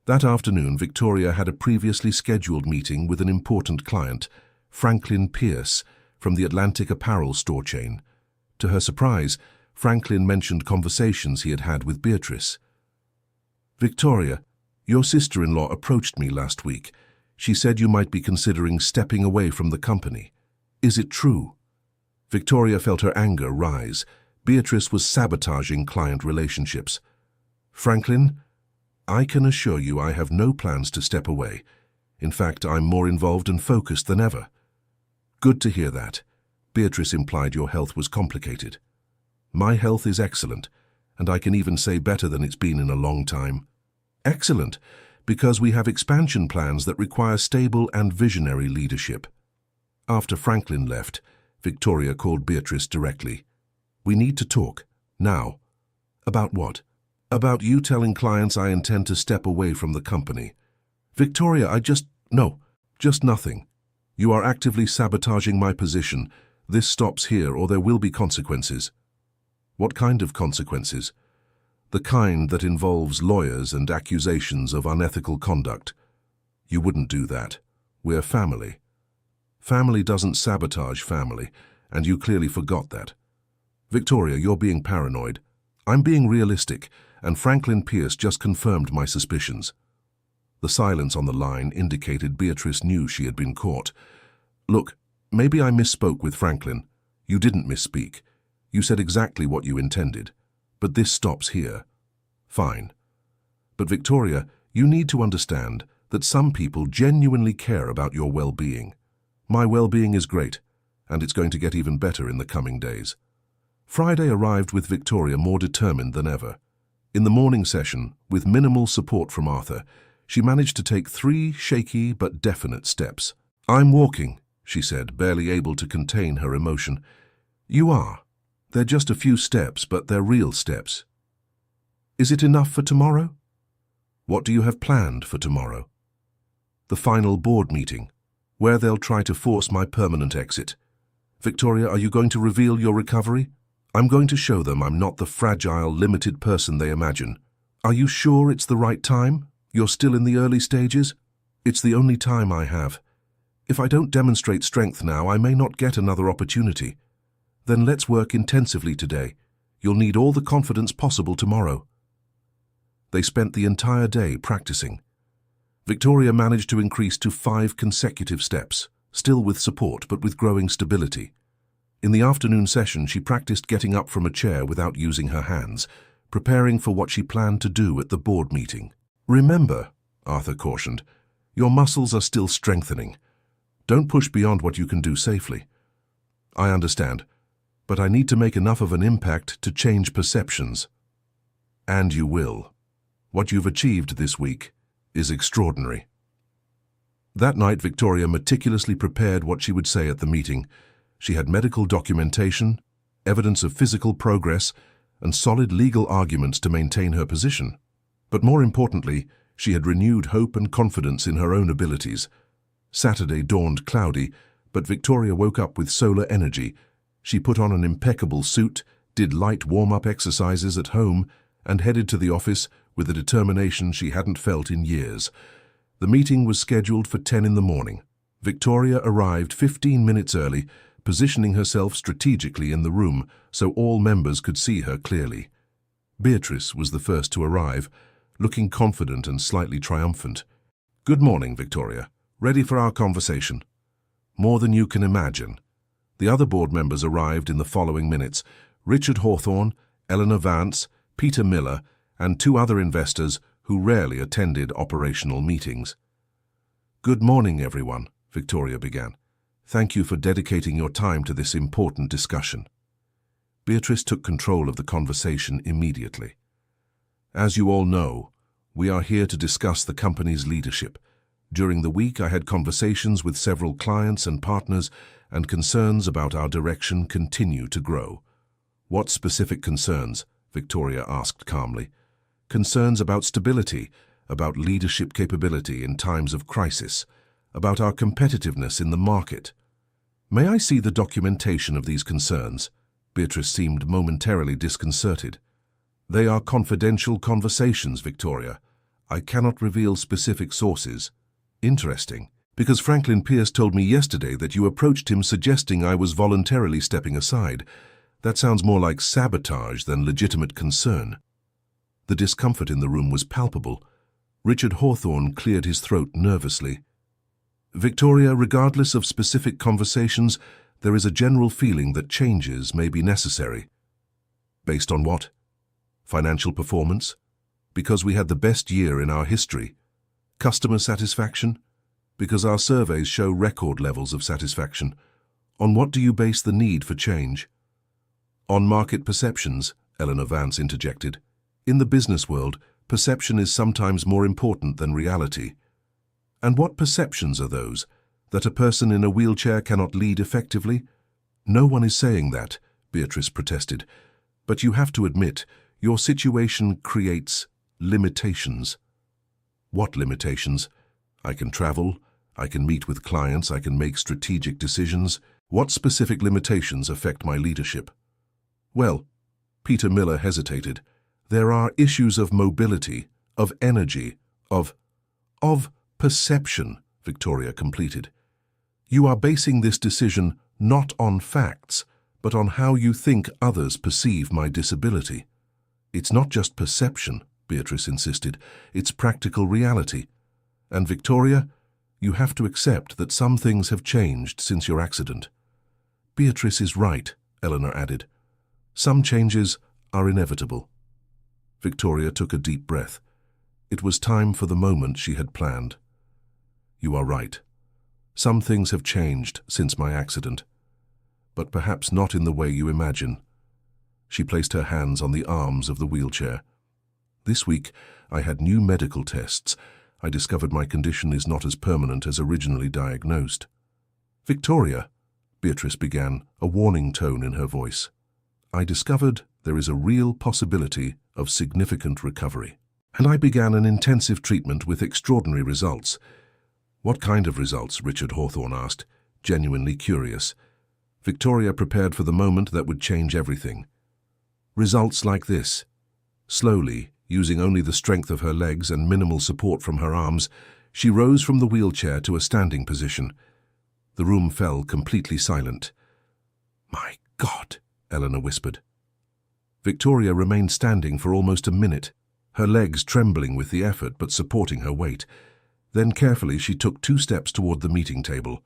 That afternoon, Victoria had a previously scheduled meeting with an important client, Franklin Pierce, from the Atlantic apparel store chain. To her surprise, Franklin mentioned conversations he had had with Beatrice. "Victoria, your sister-in-law approached me last week. She said you might be considering stepping away from the company. Is it true?" Victoria felt her anger rise. Beatrice was sabotaging client relationships. "Franklin, I can assure you I have no plans to step away. In fact, I'm more involved and focused than ever." "Good to hear that." Beatrice implied your health was complicated. "My health is excellent, and I can even say better than it's been in a long time." "Excellent, because we have expansion plans that require stable and visionary leadership." After Franklin left, Victoria called Beatrice directly. "We need to talk, now." "About what?" "About you telling clients I intend to step away from the company." "Victoria, No, just nothing. You are actively sabotaging my position. This stops here or there will be consequences." "What kind of consequences?" "The kind that involves lawyers and accusations of unethical conduct." "You wouldn't do that. We're family." "Family doesn't sabotage family, and you clearly forgot that." "Victoria, you're being paranoid. I'm being realistic, and Franklin Pierce just confirmed my suspicions." The silence on the line indicated Beatrice knew she had been caught. "Look, maybe I misspoke with Franklin." "You didn't misspeak. You said exactly what you intended. But this stops here." "Fine. But Victoria, you need to understand that some people genuinely care about your well-being. My well-being is great, and it's going to get even better in the coming days." Friday arrived with Victoria more determined than ever. In the morning session, with minimal support from Arthur, she managed to take 3 shaky but definite steps. "I'm walking," she said, barely able to contain her emotion. "You are. They're just a few steps, but they're real steps." "Is it enough for tomorrow?" "What do you have planned for tomorrow?" "The final board meeting, where they'll try to force my permanent exit." "Victoria, are you going to reveal your recovery?" "I'm going to show them I'm not the fragile, limited person they imagine." "Are you sure it's the right time? You're still in the early stages?" "It's the only time I have. If I don't demonstrate strength now, I may not get another opportunity." "Then let's work intensively today. You'll need all the confidence possible tomorrow." They spent the entire day practicing. Victoria managed to increase to 5 consecutive steps, still with support but with growing stability. In the afternoon session, she practiced getting up from a chair without using her hands, preparing for what she planned to do at the board meeting. "Remember," Arthur cautioned, "your muscles are still strengthening. Don't push beyond what you can do safely." "I understand, but I need to make enough of an impact to change perceptions." "And you will. What you've achieved this week is extraordinary." That night, Victoria meticulously prepared what she would say at the meeting. She had medical documentation, evidence of physical progress, and solid legal arguments to maintain her position. But more importantly, she had renewed hope and confidence in her own abilities. Saturday dawned cloudy, but Victoria woke up with solar energy. She put on an impeccable suit, did light warm-up exercises at home, and headed to the office with a determination she hadn't felt in years. The meeting was scheduled for 10 in the morning. Victoria arrived 15 minutes early, positioning herself strategically in the room so all members could see her clearly. Beatrice was the first to arrive, looking confident and slightly triumphant. "Good morning, Victoria. Ready for our conversation?" "More than you can imagine." The other board members arrived in the following minutes: Richard Hawthorne, Eleanor Vance, Peter Miller, and 2 other investors who rarely attended operational meetings. "Good morning, everyone," Victoria began. "Thank you for dedicating your time to this important discussion." Beatrice took control of the conversation immediately. "As you all know, we are here to discuss the company's leadership. During the week, I had conversations with several clients and partners, and concerns about our direction continue to grow." "What specific concerns?" Victoria asked calmly. Concerns about stability, about leadership capability in times of crisis, about our competitiveness in the market. May I see the documentation of these concerns? Beatrice seemed momentarily disconcerted. They are confidential conversations, Victoria. I cannot reveal specific sources. Interesting, because Franklin Pierce told me yesterday that you approached him suggesting I was voluntarily stepping aside. That sounds more like sabotage than legitimate concern. The discomfort in the room was palpable. Richard Hawthorne cleared his throat nervously. Victoria, regardless of specific conversations, there is a general feeling that changes may be necessary. Based on what? Financial performance? Because we had the best year in our history. Customer satisfaction? Because our surveys show record levels of satisfaction. On what do you base the need for change? On market perceptions, Eleanor Vance interjected. In the business world, perception is sometimes more important than reality. And what perceptions are those? That a person in a wheelchair cannot lead effectively? No one is saying that, Beatrice protested. But you have to admit, your situation creates limitations. What limitations? I can travel, I can meet with clients, I can make strategic decisions. What specific limitations affect my leadership? Well, Peter Miller hesitated. There are issues of mobility, of energy, of perception, Victoria completed. You are basing this decision not on facts, but on how you think others perceive my disability. It's not just perception, Beatrice insisted. It's practical reality. And Victoria, you have to accept that some things have changed since your accident. Beatrice is right, Eleanor added. Some changes are inevitable. Victoria took a deep breath. It was time for the moment she had planned. You are right. Some things have changed since my accident, but perhaps not in the way you imagine. She placed her hands on the arms of the wheelchair. This week, I had new medical tests. I discovered my condition is not as permanent as originally diagnosed. Victoria, Beatrice began, a warning tone in her voice. I discovered there is a real possibility of significant recovery. And I began an intensive treatment with extraordinary results. What kind of results? Richard Hawthorne asked, genuinely curious. Victoria prepared for the moment that would change everything. Results like this. Slowly, using only the strength of her legs and minimal support from her arms, she rose from the wheelchair to a standing position. The room fell completely silent. My God, Eleanor whispered. Victoria remained standing for almost a minute, her legs trembling with the effort but supporting her weight. Then carefully she took 2 steps toward the meeting table.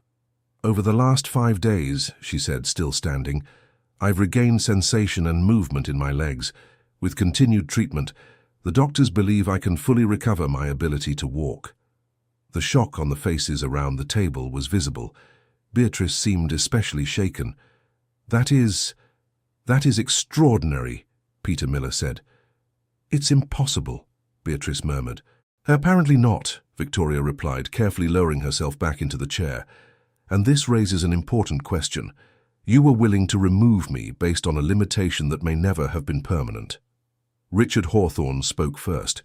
Over the last 5 days, she said, still standing, I've regained sensation and movement in my legs. With continued treatment, the doctors believe I can fully recover my ability to walk. The shock on the faces around the table was visible. Beatrice seemed especially shaken. That is extraordinary, Peter Miller said. It's impossible, Beatrice murmured. Apparently not, Victoria replied, carefully lowering herself back into the chair. And this raises an important question. You were willing to remove me based on a limitation that may never have been permanent. Richard Hawthorne spoke first.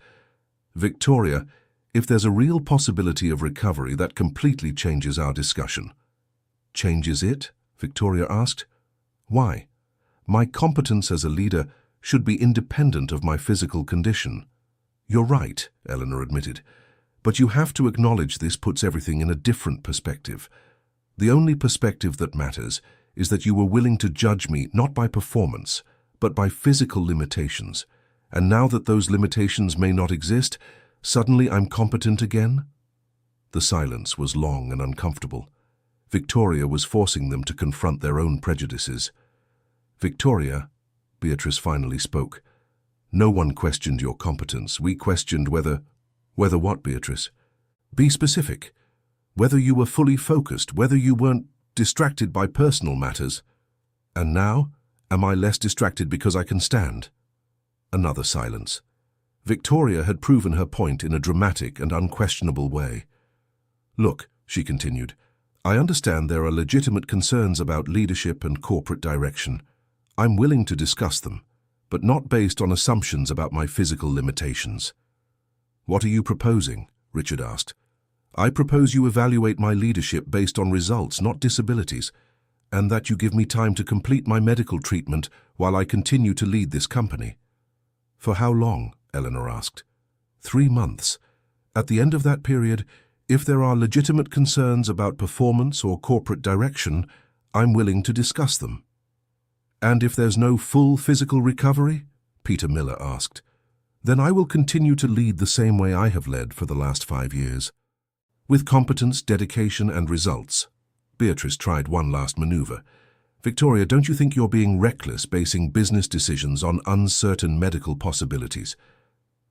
Victoria, if there's a real possibility of recovery, that completely changes our discussion. Changes it? Victoria asked. Why? My competence as a leader should be independent of my physical condition. You're right, Eleanor admitted. But you have to acknowledge this puts everything in a different perspective. The only perspective that matters is that you were willing to judge me not by performance, but by physical limitations. And now that those limitations may not exist, suddenly I'm competent again? The silence was long and uncomfortable. Victoria was forcing them to confront their own prejudices. Victoria, Beatrice finally spoke. No one questioned your competence. We questioned whether what, Beatrice? Be specific. Whether you were fully focused, whether you weren't distracted by personal matters. And now, am I less distracted because I can stand? Another silence. Victoria had proven her point in a dramatic and unquestionable way. Look, she continued, I understand there are legitimate concerns about leadership and corporate direction. I'm willing to discuss them. but not based on assumptions about my physical limitations. What are you proposing? Richard asked. I propose you evaluate my leadership based on results, not disabilities, and that you give me time to complete my medical treatment while I continue to lead this company. For how long? Eleanor asked. 3 months. At the end of that period, if there are legitimate concerns about performance or corporate direction, I'm willing to discuss them. And if there's no full physical recovery? Peter Miller asked. Then I will continue to lead the same way I have led for the last 5 years. With competence, dedication, and results. Beatrice tried one last maneuver. Victoria, don't you think you're being reckless basing business decisions on uncertain medical possibilities?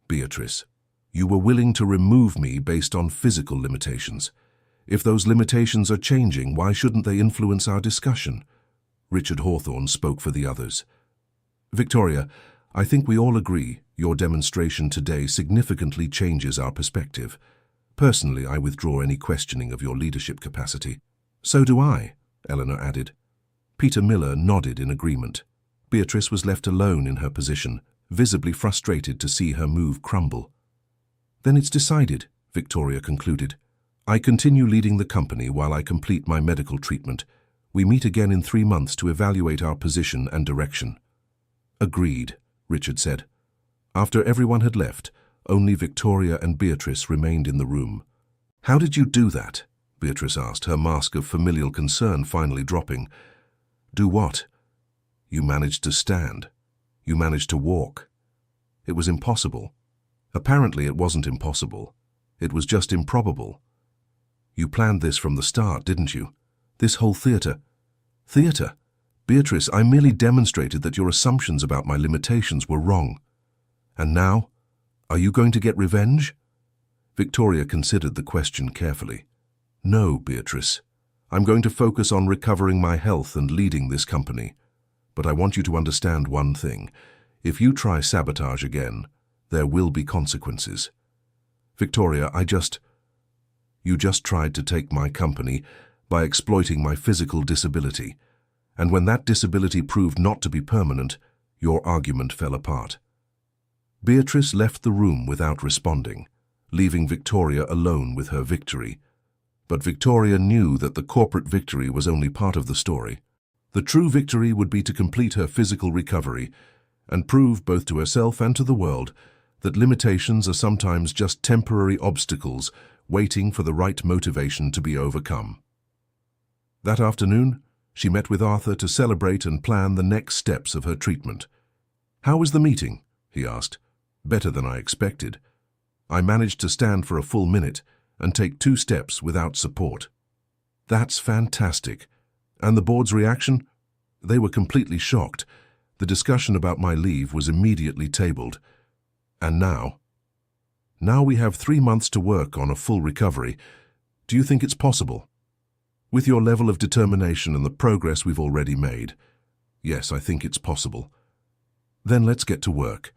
Beatrice, you were willing to remove me based on physical limitations. If those limitations are changing, why shouldn't they influence our discussion? Richard Hawthorne spoke for the others. Victoria, I think we all agree your demonstration today significantly changes our perspective. Personally, I withdraw any questioning of your leadership capacity. So do I, Eleanor added. Peter Miller nodded in agreement. Beatrice was left alone in her position, visibly frustrated to see her move crumble. Then it's decided, Victoria concluded. I continue leading the company while I complete my medical treatment. We meet again in 3 months to evaluate our position and direction. Agreed, Richard said. After everyone had left, only Victoria and Beatrice remained in the room. How did you do that? Beatrice asked, her mask of familial concern finally dropping. Do what? You managed to stand. You managed to walk. It was impossible. Apparently it wasn't impossible. It was just improbable. You planned this from the start, didn't you? This whole theater. Theater? Beatrice, I merely demonstrated that your assumptions about my limitations were wrong. And now? Are you going to get revenge? Victoria considered the question carefully. No, Beatrice. I'm going to focus on recovering my health and leading this company. But I want you to understand one thing. If you try sabotage again, there will be consequences. Victoria, You just tried to take my company by exploiting my physical disability. And when that disability proved not to be permanent, your argument fell apart. Beatrice left the room without responding, leaving Victoria alone with her victory. But Victoria knew that the corporate victory was only part of the story. The true victory would be to complete her physical recovery and prove both to herself and to the world that limitations are sometimes just temporary obstacles waiting for the right motivation to be overcome. That afternoon, she met with Arthur to celebrate and plan the next steps of her treatment. How was the meeting? He asked. Better than I expected. I managed to stand for a full minute and take 2 steps without support. That's fantastic. And the board's reaction? They were completely shocked. The discussion about my leave was immediately tabled. And now? Now we have 3 months to work on a full recovery. Do you think it's possible? With your level of determination and the progress we've already made, yes, I think it's possible. Then let's get to work.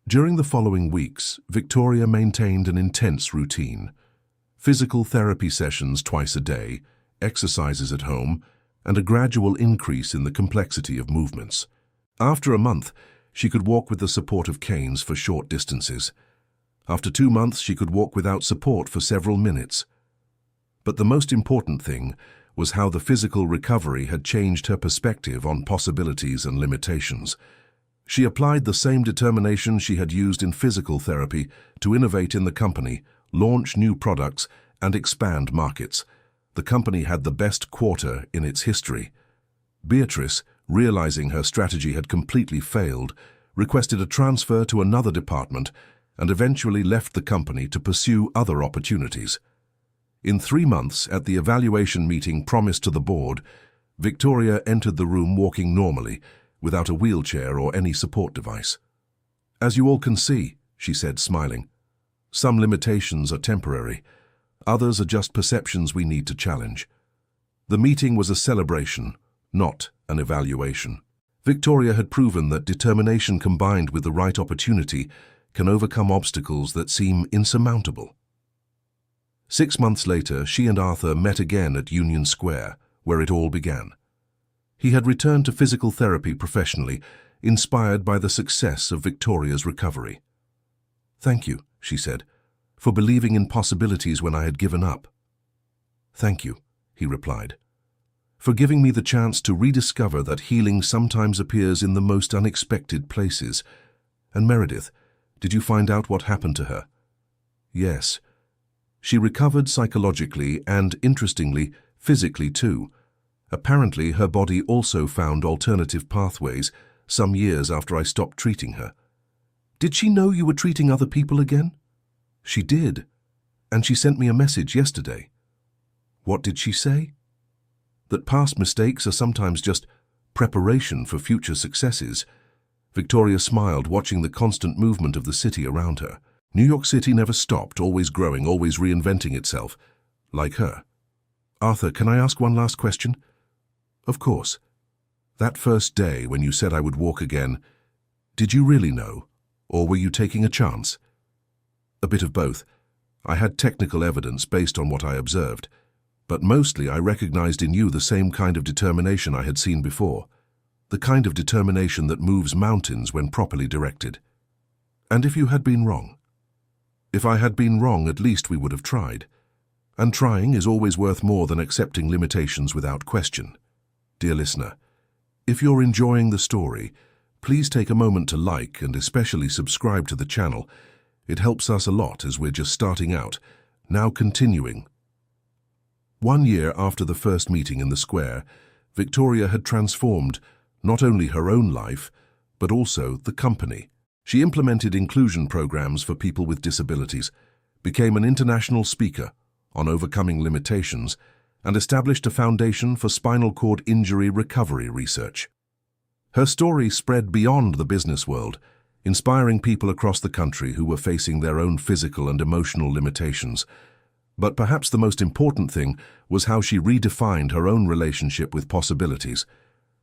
During the following weeks, Victoria maintained an intense routine. Physical therapy sessions twice a day, exercises at home, and a gradual increase in the complexity of movements. After a month, she could walk with the support of canes for short distances. After 2 months, she could walk without support for several minutes. But the most important thing was how the physical recovery had changed her perspective on possibilities and limitations. She applied the same determination she had used in physical therapy to innovate in the company, launch new products, and expand markets. The company had the best quarter in its history. Beatrice, realizing her strategy had completely failed, requested a transfer to another department and eventually left the company to pursue other opportunities. In 3 months, at the evaluation meeting promised to the board, Victoria entered the room walking normally, without a wheelchair or any support device. As you all can see, she said, smiling, some limitations are temporary. Others are just perceptions we need to challenge. The meeting was a celebration, not an evaluation. Victoria had proven that determination combined with the right opportunity can overcome obstacles that seem insurmountable. 6 months later, she and Arthur met again at Union Square, where it all began. He had returned to physical therapy professionally, inspired by the success of Victoria's recovery. "Thank you," she said, "for believing in possibilities when I had given up." "Thank you," he replied, "for giving me the chance to rediscover that healing sometimes appears in the most unexpected places." "And Meredith, did you find out what happened to her?" "Yes. She recovered psychologically and, interestingly, physically too. Apparently, her body also found alternative pathways some years after I stopped treating her." "Did she know you were treating other people again?" "She did, and she sent me a message yesterday." "What did she say?" "That past mistakes are sometimes just preparation for future successes." Victoria smiled, watching the constant movement of the city around her. New York City never stopped, always growing, always reinventing itself, like her. "Arthur, can I ask one last question?" "Of course. That first day when you said I would walk again, did you really know, or were you taking a chance?" "A bit of both. I had technical evidence based on what I observed, but mostly I recognized in you the same kind of determination I had seen before, the kind of determination that moves mountains when properly directed." "And if you had been wrong?" "If I had been wrong, at least we would have tried. And trying is always worth more than accepting limitations without question." Dear listener, if you're enjoying the story, please take a moment to like and especially subscribe to the channel. It helps us a lot as we're just starting out. Now continuing. 1 year after the first meeting in the square, Victoria had transformed not only her own life, but also the company. She implemented inclusion programs for people with disabilities, became an international speaker on overcoming limitations, and established a foundation for spinal cord injury recovery research. Her story spread beyond the business world, inspiring people across the country who were facing their own physical and emotional limitations. But perhaps the most important thing was how she redefined her own relationship with possibilities.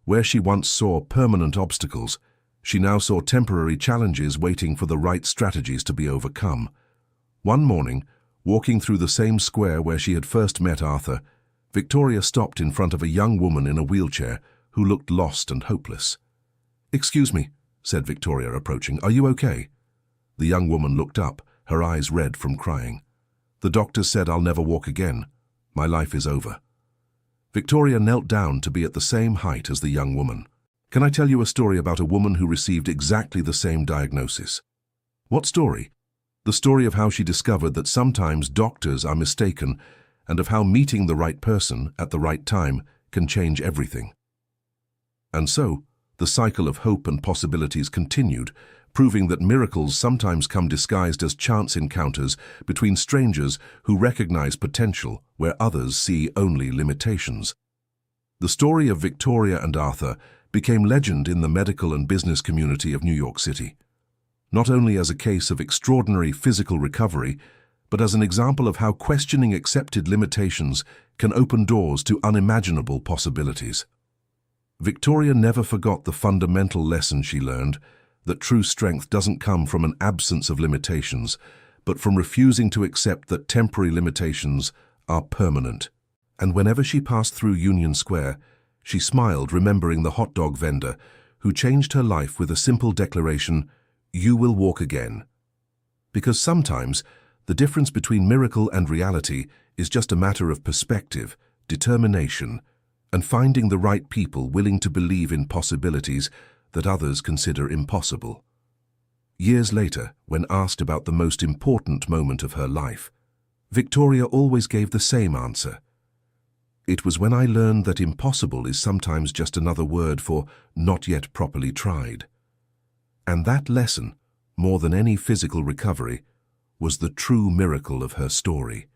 Where she once saw permanent obstacles, she now saw temporary challenges waiting for the right strategies to be overcome. One morning, walking through the same square where she had first met Arthur, Victoria stopped in front of a young woman in a wheelchair who looked lost and hopeless. "Excuse me," said Victoria, approaching. "Are you okay?" The young woman looked up, her eyes red from crying. "The doctor said I'll never walk again. My life is over." Victoria knelt down to be at the same height as the young woman. "Can I tell you a story about a woman who received exactly the same diagnosis?" "What story?" "The story of how she discovered that sometimes doctors are mistaken, and of how meeting the right person at the right time can change everything." And so, the cycle of hope and possibilities continued, proving that miracles sometimes come disguised as chance encounters between strangers who recognize potential where others see only limitations. The story of Victoria and Arthur became legend in the medical and business community of New York City, not only as a case of extraordinary physical recovery, but as an example of how questioning accepted limitations can open doors to unimaginable possibilities. Victoria never forgot the fundamental lesson she learned, that true strength doesn't come from an absence of limitations, but from refusing to accept that temporary limitations are permanent. And whenever she passed through Union Square, she smiled, remembering the hot dog vendor who changed her life with a simple declaration, "You will walk again." Because sometimes, the difference between miracle and reality is just a matter of perspective, determination, and finding the right people willing to believe in possibilities that others consider impossible. Years later, when asked about the most important moment of her life, Victoria always gave the same answer. "It was when I learned that impossible is sometimes just another word for not yet properly tried." And that lesson, more than any physical recovery, was the true miracle of her story.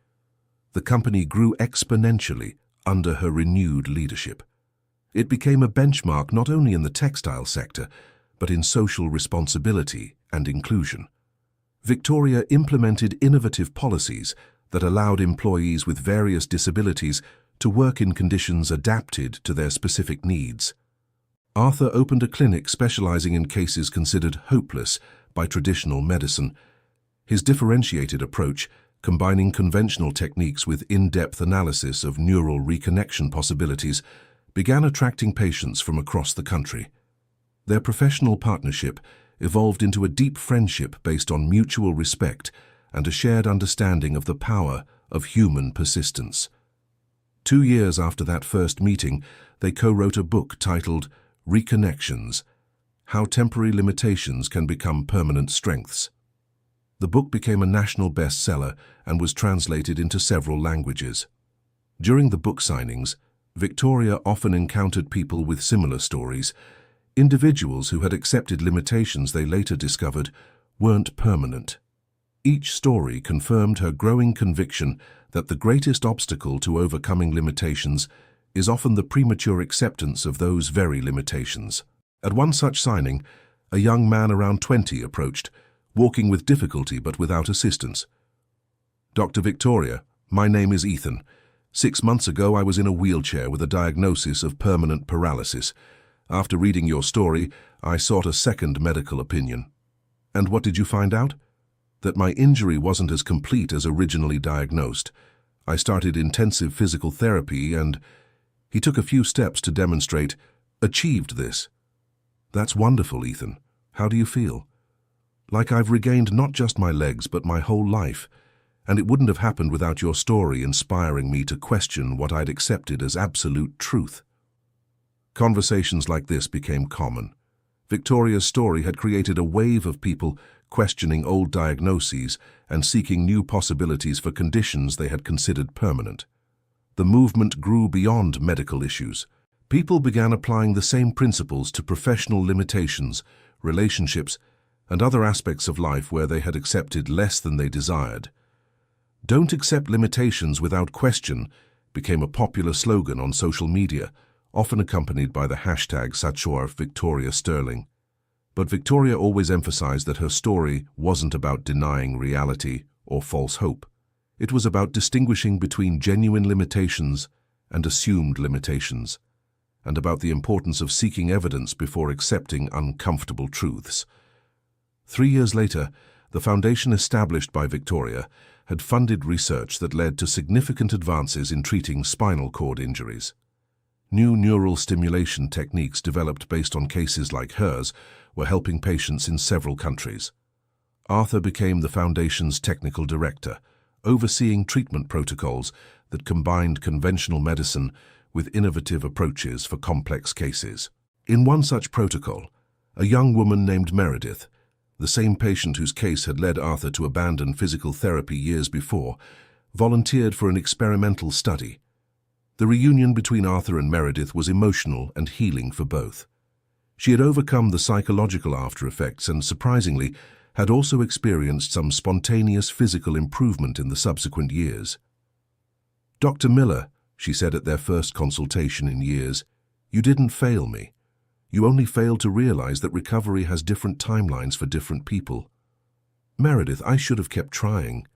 The company grew exponentially under her renewed leadership. It became a benchmark not only in the textile sector, but in social responsibility and inclusion. Victoria implemented innovative policies that allowed employees with various disabilities to work in conditions adapted to their specific needs. Arthur opened a clinic specializing in cases considered hopeless by traditional medicine. His differentiated approach, combining conventional techniques with in-depth analysis of neural reconnection possibilities, began attracting patients from across the country. Their professional partnership evolved into a deep friendship based on mutual respect and a shared understanding of the power of human persistence. 2 years after that first meeting, they co-wrote a book titled Reconnections: How Temporary Limitations Can Become Permanent Strengths. The book became a national bestseller and was translated into several languages. During the book signings, Victoria often encountered people with similar stories, individuals who had accepted limitations they later discovered weren't permanent. Each story confirmed her growing conviction that the greatest obstacle to overcoming limitations is often the premature acceptance of those very limitations. At one such signing, a young man around 20 approached, walking with difficulty but without assistance. "Dr. Victoria, my name is Ethan. 6 months ago I was in a wheelchair with a diagnosis of permanent paralysis. After reading your story, I sought a second medical opinion. And what did you find out? That my injury wasn't as complete as originally diagnosed. I started intensive physical therapy and..." He took a few steps to demonstrate, "achieved this." "That's wonderful, Ethan. How do you feel?" "Like I've regained not just my legs but my whole life. And it wouldn't have happened without your story inspiring me to question what I'd accepted as absolute truth." Conversations like this became common. Victoria's story had created a wave of people questioning old diagnoses and seeking new possibilities for conditions they had considered permanent. The movement grew beyond medical issues. People began applying the same principles to professional limitations, relationships, and other aspects of life where they had accepted less than they desired. "Don't accept limitations without question" became a popular slogan on social media, often accompanied by the hashtag #VictoriaSterling. But Victoria always emphasized that her story wasn't about denying reality or false hope. It was about distinguishing between genuine limitations and assumed limitations, and about the importance of seeking evidence before accepting uncomfortable truths. 3 years later, the foundation established by Victoria had funded research that led to significant advances in treating spinal cord injuries. New neural stimulation techniques developed based on cases like hers were helping patients in several countries. Arthur became the foundation's technical director, overseeing treatment protocols that combined conventional medicine with innovative approaches for complex cases. In one such protocol, a young woman named Meredith, the same patient whose case had led Arthur to abandon physical therapy years before, volunteered for an experimental study. The reunion between Arthur and Meredith was emotional and healing for both. She had overcome the psychological after-effects and, surprisingly, had also experienced some spontaneous physical improvement in the subsequent years. "Dr. Miller," she said at their first consultation in years, "you didn't fail me. You only failed to realize that recovery has different timelines for different people. Meredith, I should have kept trying.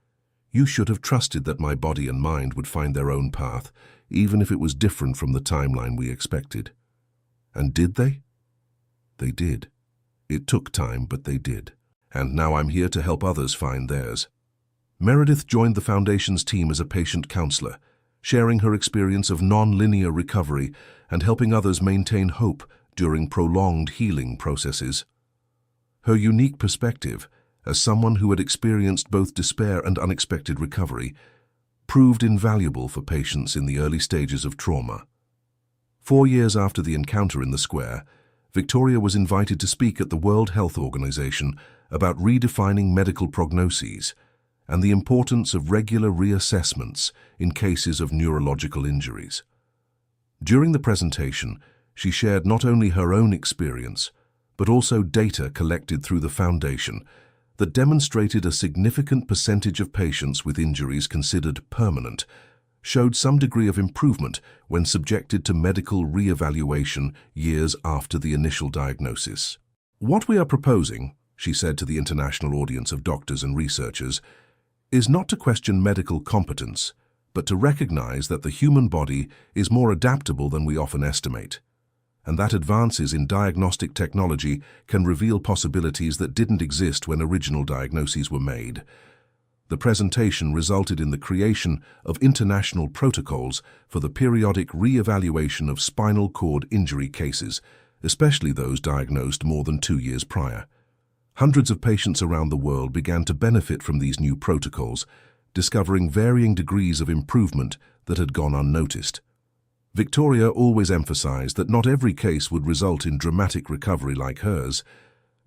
You should have trusted that my body and mind would find their own path, even if it was different from the timeline we expected." And did they? They did. It took time, but they did. And now I'm here to help others find theirs. Meredith joined the Foundation's team as a patient counselor, sharing her experience of non-linear recovery and helping others maintain hope during prolonged healing processes. Her unique perspective, as someone who had experienced both despair and unexpected recovery, proved invaluable for patients in the early stages of trauma. 4 years after the encounter in the square, Victoria was invited to speak at the World Health Organization about redefining medical prognoses and the importance of regular reassessments in cases of neurological injuries. During the presentation, she shared not only her own experience, but also data collected through the Foundation that demonstrated a significant percentage of patients with injuries considered permanent showed some degree of improvement when subjected to medical re-evaluation years after the initial diagnosis. "What we are proposing," she said to the international audience of doctors and researchers, "is not to question medical competence, but to recognize that the human body is more adaptable than we often estimate, and that advances in diagnostic technology can reveal possibilities that didn't exist when original diagnoses were made." The presentation resulted in the creation of international protocols for the periodic re-evaluation of spinal cord injury cases, especially those diagnosed more than 2 years prior. Hundreds of patients around the world began to benefit from these new protocols, discovering varying degrees of improvement that had gone unnoticed. Victoria always emphasized that not every case would result in dramatic recovery like hers,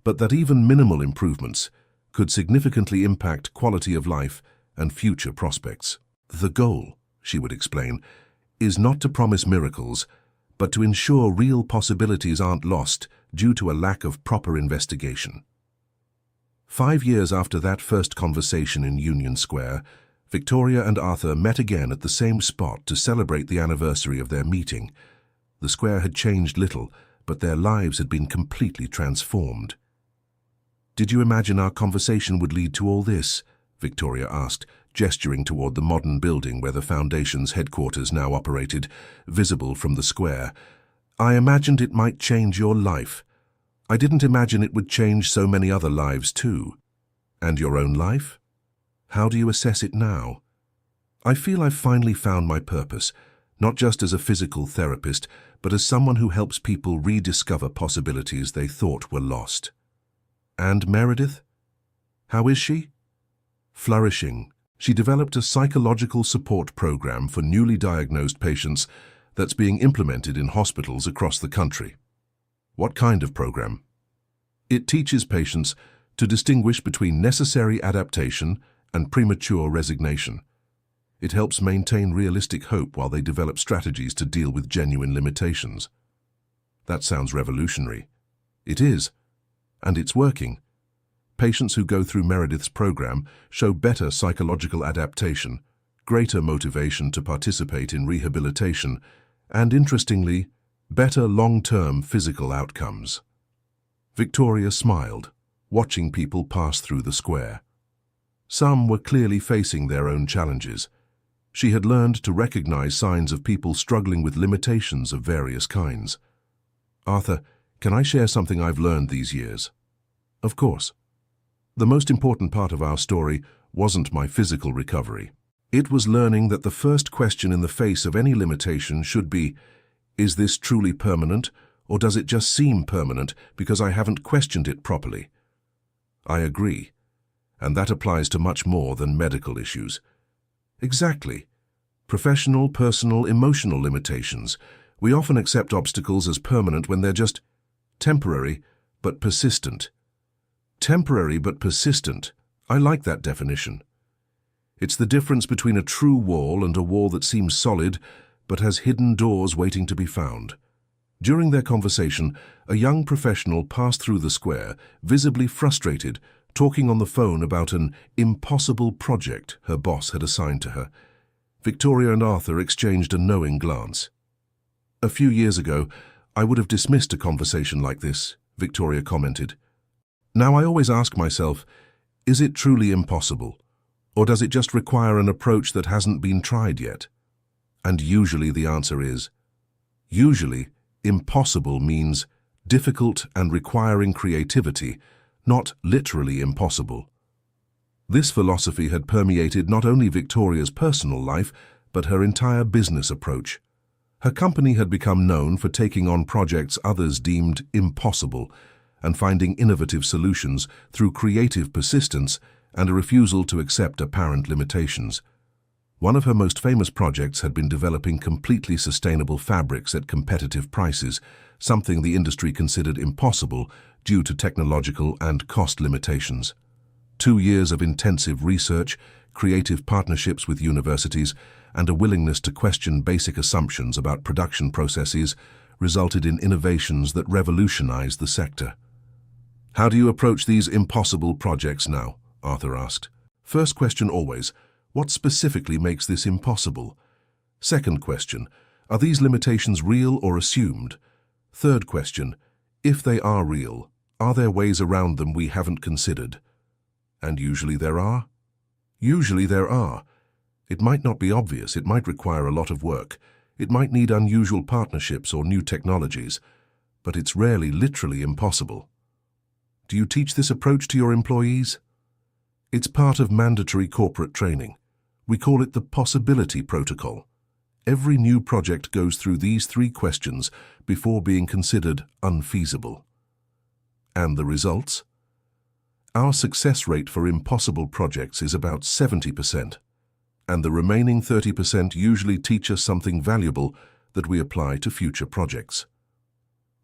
but that even minimal improvements could significantly impact quality of life and future prospects. The goal, she would explain, is not to promise miracles, but to ensure real possibilities aren't lost due to a lack of proper investigation. 5 years after that first conversation in Union Square, Victoria and Arthur met again at the same spot to celebrate the anniversary of their meeting. The square had changed little, but their lives had been completely transformed. "Did you imagine our conversation would lead to all this?" Victoria asked, gesturing toward the modern building where the Foundation's headquarters now operated, visible from the square. "I imagined it might change your life. I didn't imagine it would change so many other lives too." "And your own life? How do you assess it now?" "I feel I've finally found my purpose, not just as a physical therapist, but as someone who helps people rediscover possibilities they thought were lost." "And Meredith? How is she?" "Flourishing. She developed a psychological support program for newly diagnosed patients that's being implemented in hospitals across the country." "What kind of program?" "It teaches patients to distinguish between necessary adaptation and premature resignation. It helps maintain realistic hope while they develop strategies to deal with genuine limitations." "That sounds revolutionary." "It is, and it's working. Patients who go through Meredith's program show better psychological adaptation, greater motivation to participate in rehabilitation, and, interestingly, better long-term physical outcomes." Victoria smiled, watching people pass through the square. Some were clearly facing their own challenges. She had learned to recognize signs of people struggling with limitations of various kinds. "Arthur, can I share something I've learned these years?" "Of course." "The most important part of our story wasn't my physical recovery. It was learning that the first question in the face of any limitation should be, is this truly permanent, or does it just seem permanent because I haven't questioned it properly?" "I agree. And that applies to much more than medical issues." "Exactly. Professional, personal, emotional limitations. We often accept obstacles as permanent when they're just temporary but persistent." Temporary but persistent. I like that definition. It's the difference between a true wall and a wall that seems solid but has hidden doors waiting to be found. During their conversation, a young professional passed through the square, visibly frustrated, talking on the phone about an impossible project her boss had assigned to her. Victoria and Arthur exchanged a knowing glance. "A few years ago, I would have dismissed a conversation like this," Victoria commented. "Now I always ask myself, is it truly impossible? Or does it just require an approach that hasn't been tried yet?" And usually the answer is, usually impossible means difficult and requiring creativity, not literally impossible. This philosophy had permeated not only Victoria's personal life, but her entire business approach. Her company had become known for taking on projects others deemed impossible and finding innovative solutions through creative persistence and a refusal to accept apparent limitations. One of her most famous projects had been developing completely sustainable fabrics at competitive prices, something the industry considered impossible due to technological and cost limitations. 2 years of intensive research, creative partnerships with universities, and a willingness to question basic assumptions about production processes resulted in innovations that revolutionized the sector. "How do you approach these impossible projects now?" Arthur asked. "First question always, what specifically makes this impossible? Second question, are these limitations real or assumed? Third question, if they are real, are there ways around them we haven't considered?" And usually there are. Usually there are. It might not be obvious, it might require a lot of work, it might need unusual partnerships or new technologies, but it's rarely literally impossible. Do you teach this approach to your employees? It's part of mandatory corporate training. We call it the possibility protocol. Every new project goes through these 3 questions before being considered unfeasible. And the results? Our success rate for impossible projects is about 70%, and the remaining 30% usually teach us something valuable that we apply to future projects.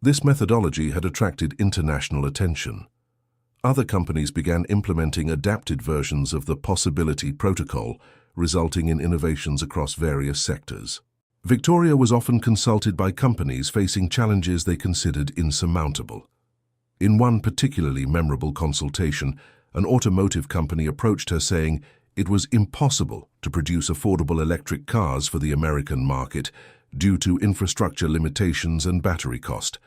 This methodology had attracted international attention. Other companies began implementing adapted versions of the possibility protocol, resulting in innovations across various sectors. Victoria was often consulted by companies facing challenges they considered insurmountable. In one particularly memorable consultation, an automotive company approached her saying it was impossible to produce affordable electric cars for the American market due to infrastructure limitations and battery cost.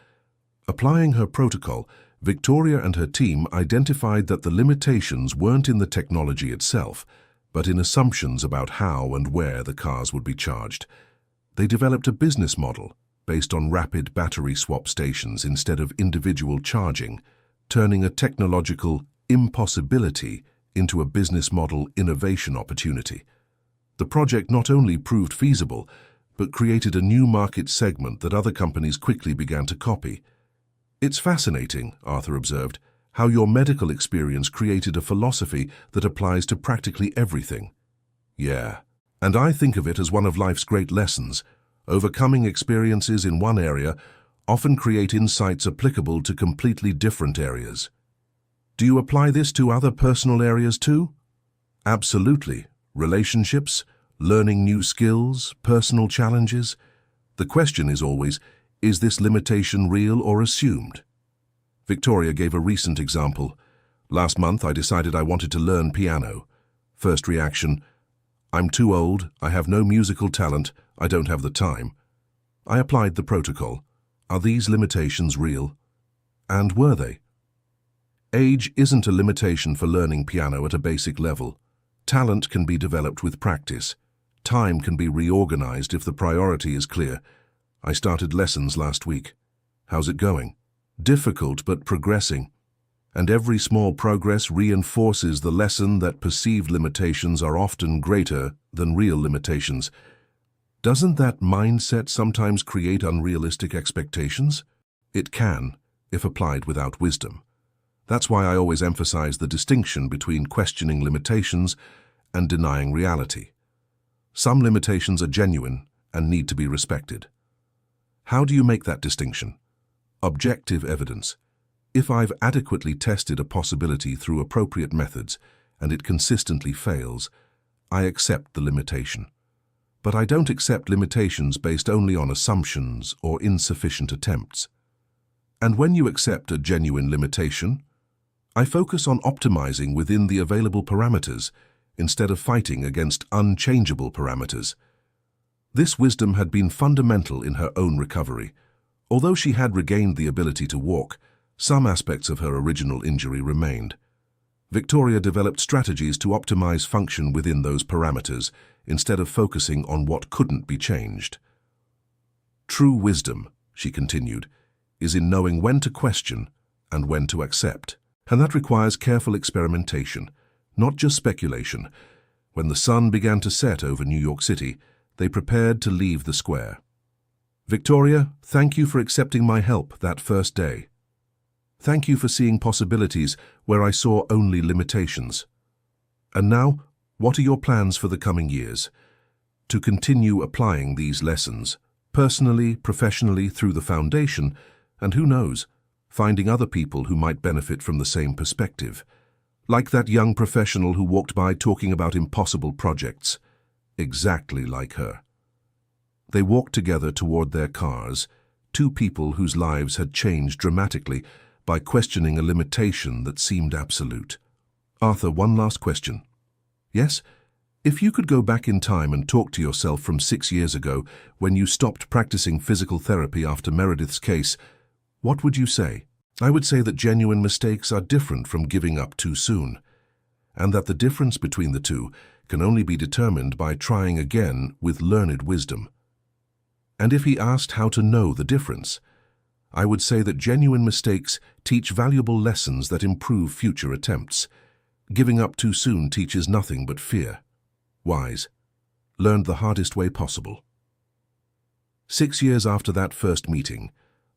Applying her protocol, Victoria and her team identified that the limitations weren't in the technology itself, but in assumptions about how and where the cars would be charged. They developed a business model based on rapid battery swap stations instead of individual charging, turning a technological impossibility into a business model innovation opportunity. The project not only proved feasible, but created a new market segment that other companies quickly began to copy. "It's fascinating," Arthur observed, "how your medical experience created a philosophy that applies to practically everything." "Yeah, and I think of it as one of life's great lessons. Overcoming experiences in one area often create insights applicable to completely different areas." "Do you apply this to other personal areas too?" "Absolutely. Relationships, learning new skills, personal challenges. The question is always, is this limitation real or assumed?" Victoria gave a recent example. "Last month I decided I wanted to learn piano. First reaction, I'm too old, I have no musical talent, I don't have the time. I applied the protocol. Are these limitations real? And were they? Age isn't a limitation for learning piano at a basic level. Talent can be developed with practice. Time can be reorganized if the priority is clear. I started lessons last week. How's it going? Difficult but progressing. And every small progress reinforces the lesson that perceived limitations are often greater than real limitations. Doesn't that mindset sometimes create unrealistic expectations? It can, if applied without wisdom. That's why I always emphasize the distinction between questioning limitations and denying reality. Some limitations are genuine and need to be respected. How do you make that distinction? Objective evidence. If I've adequately tested a possibility through appropriate methods and it consistently fails, I accept the limitation. But I don't accept limitations based only on assumptions or insufficient attempts. And when you accept a genuine limitation, I focus on optimizing within the available parameters instead of fighting against unchangeable parameters. This wisdom had been fundamental in her own recovery. Although she had regained the ability to walk, some aspects of her original injury remained. Victoria developed strategies to optimize function within those parameters instead of focusing on what couldn't be changed. "True wisdom," she continued, "is in knowing when to question and when to accept. And that requires careful experimentation, not just speculation." When the sun began to set over New York City, they prepared to leave the square. "Victoria, thank you for accepting my help that first day. Thank you for seeing possibilities where I saw only limitations. And now, what are your plans for the coming years?" To continue applying these lessons, personally, professionally, through the foundation, and who knows, finding other people who might benefit from the same perspective. Like that young professional who walked by talking about impossible projects. Exactly like her. They walked together toward their cars, two people whose lives had changed dramatically by questioning a limitation that seemed absolute. "Arthur, one last question." "Yes? If you could go back in time and talk to yourself from 6 years ago when you stopped practicing physical therapy after Meredith's case, what would you say?" "I would say that genuine mistakes are different from giving up too soon, and that the difference between the two can only be determined by trying again with learned wisdom." And if he asked how to know the difference, I would say that genuine mistakes teach valuable lessons that improve future attempts. Giving up too soon teaches nothing but fear. Wise. Learned the hardest way possible. 6 years after that first meeting,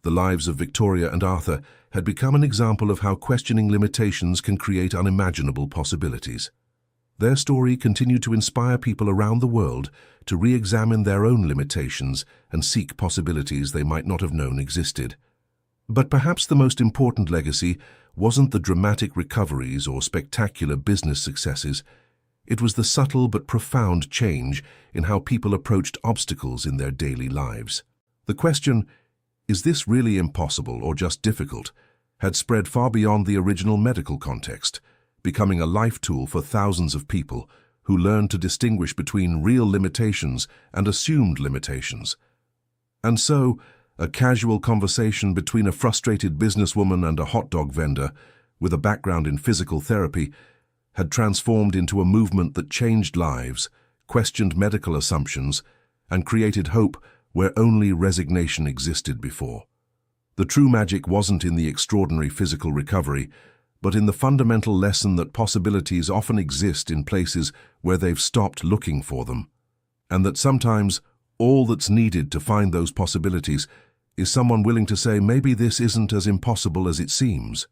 the lives of Victoria and Arthur had become an example of how questioning limitations can create unimaginable possibilities. Their story continued to inspire people around the world to re-examine their own limitations and seek possibilities they might not have known existed. But perhaps the most important legacy wasn't the dramatic recoveries or spectacular business successes. It was the subtle but profound change in how people approached obstacles in their daily lives. The question, "Is this really impossible or just difficult?" had spread far beyond the original medical context, becoming a life tool for thousands of people who learned to distinguish between real limitations and assumed limitations. And so, a casual conversation between a frustrated businesswoman and a hot dog vendor with a background in physical therapy had transformed into a movement that changed lives, questioned medical assumptions, and created hope where only resignation existed before. The true magic wasn't in the extraordinary physical recovery, but in the fundamental lesson that possibilities often exist in places where they've stopped looking for them, and that sometimes all that's needed to find those possibilities is someone willing to say, maybe this isn't as impossible as it seems.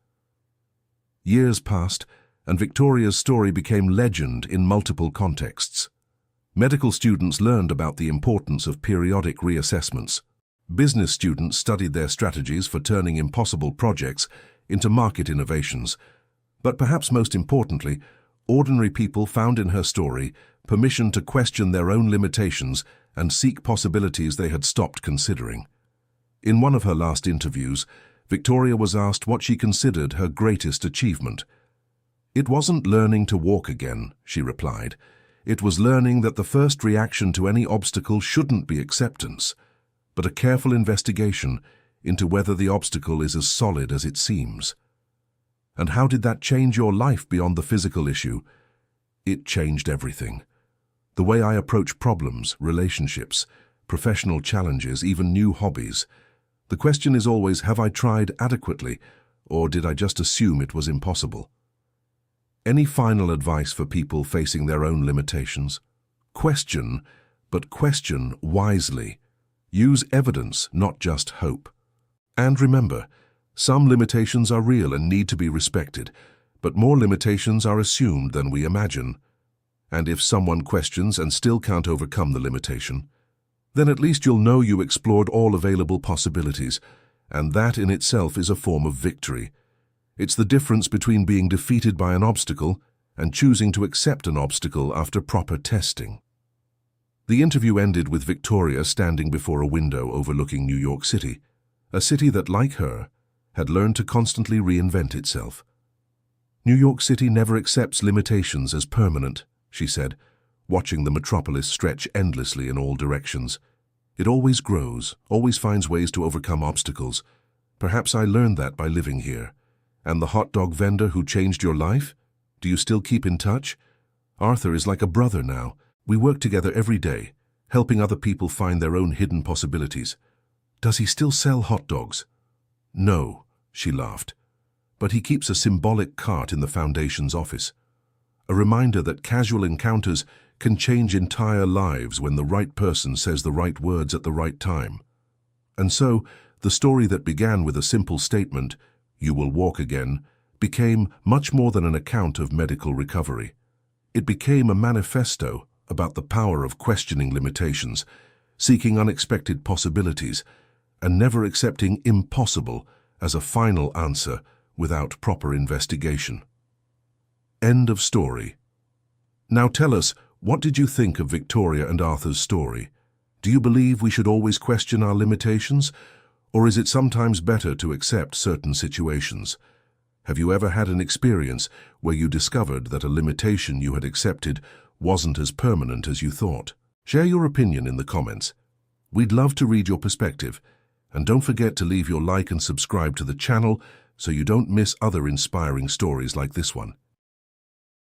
Years passed, and Victoria's story became legend in multiple contexts. Medical students learned about the importance of periodic reassessments. Business students studied their strategies for turning impossible projects into market innovations. But perhaps most importantly, ordinary people found in her story permission to question their own limitations and seek possibilities they had stopped considering. In one of her last interviews, Victoria was asked what she considered her greatest achievement. "It wasn't learning to walk again," she replied. "It was learning that the first reaction to any obstacle shouldn't be acceptance, but a careful investigation into whether the obstacle is as solid as it seems." And how did that change your life beyond the physical issue? It changed everything. The way I approach problems, relationships, professional challenges, even new hobbies. The question is always, have I tried adequately, or did I just assume it was impossible? Any final advice for people facing their own limitations? Question, but question wisely. Use evidence, not just hope. And remember, some limitations are real and need to be respected, but more limitations are assumed than we imagine. And if someone questions and still can't overcome the limitation, then at least you'll know you explored all available possibilities, and that in itself is a form of victory. It's the difference between being defeated by an obstacle and choosing to accept an obstacle after proper testing. The interview ended with Victoria standing before a window overlooking New York City, a city that, like her, had learned to constantly reinvent itself. "New York City never accepts limitations as permanent," she said, watching the metropolis stretch endlessly in all directions. "It always grows, always finds ways to overcome obstacles. Perhaps I learned that by living here. And the hot dog vendor who changed your life? Do you still keep in touch? Arthur is like a brother now. We work together every day, helping other people find their own hidden possibilities. Does he still sell hot dogs?" "No," she laughed. "But he keeps a symbolic cart in the Foundation's office. A reminder that casual encounters can change entire lives when the right person says the right words at the right time." And so, the story that began with a simple statement, "You will walk again," became much more than an account of medical recovery. It became a manifesto about the power of questioning limitations, seeking unexpected possibilities, and never accepting impossible as a final answer without proper investigation. End of story. Now tell us, what did you think of Victoria and Arthur's story? Do you believe we should always question our limitations, or is it sometimes better to accept certain situations? Have you ever had an experience where you discovered that a limitation you had accepted wasn't as permanent as you thought? Share your opinion in the comments. We'd love to read your perspective, and don't forget to leave your like and subscribe to the channel so you don't miss other inspiring stories like this one.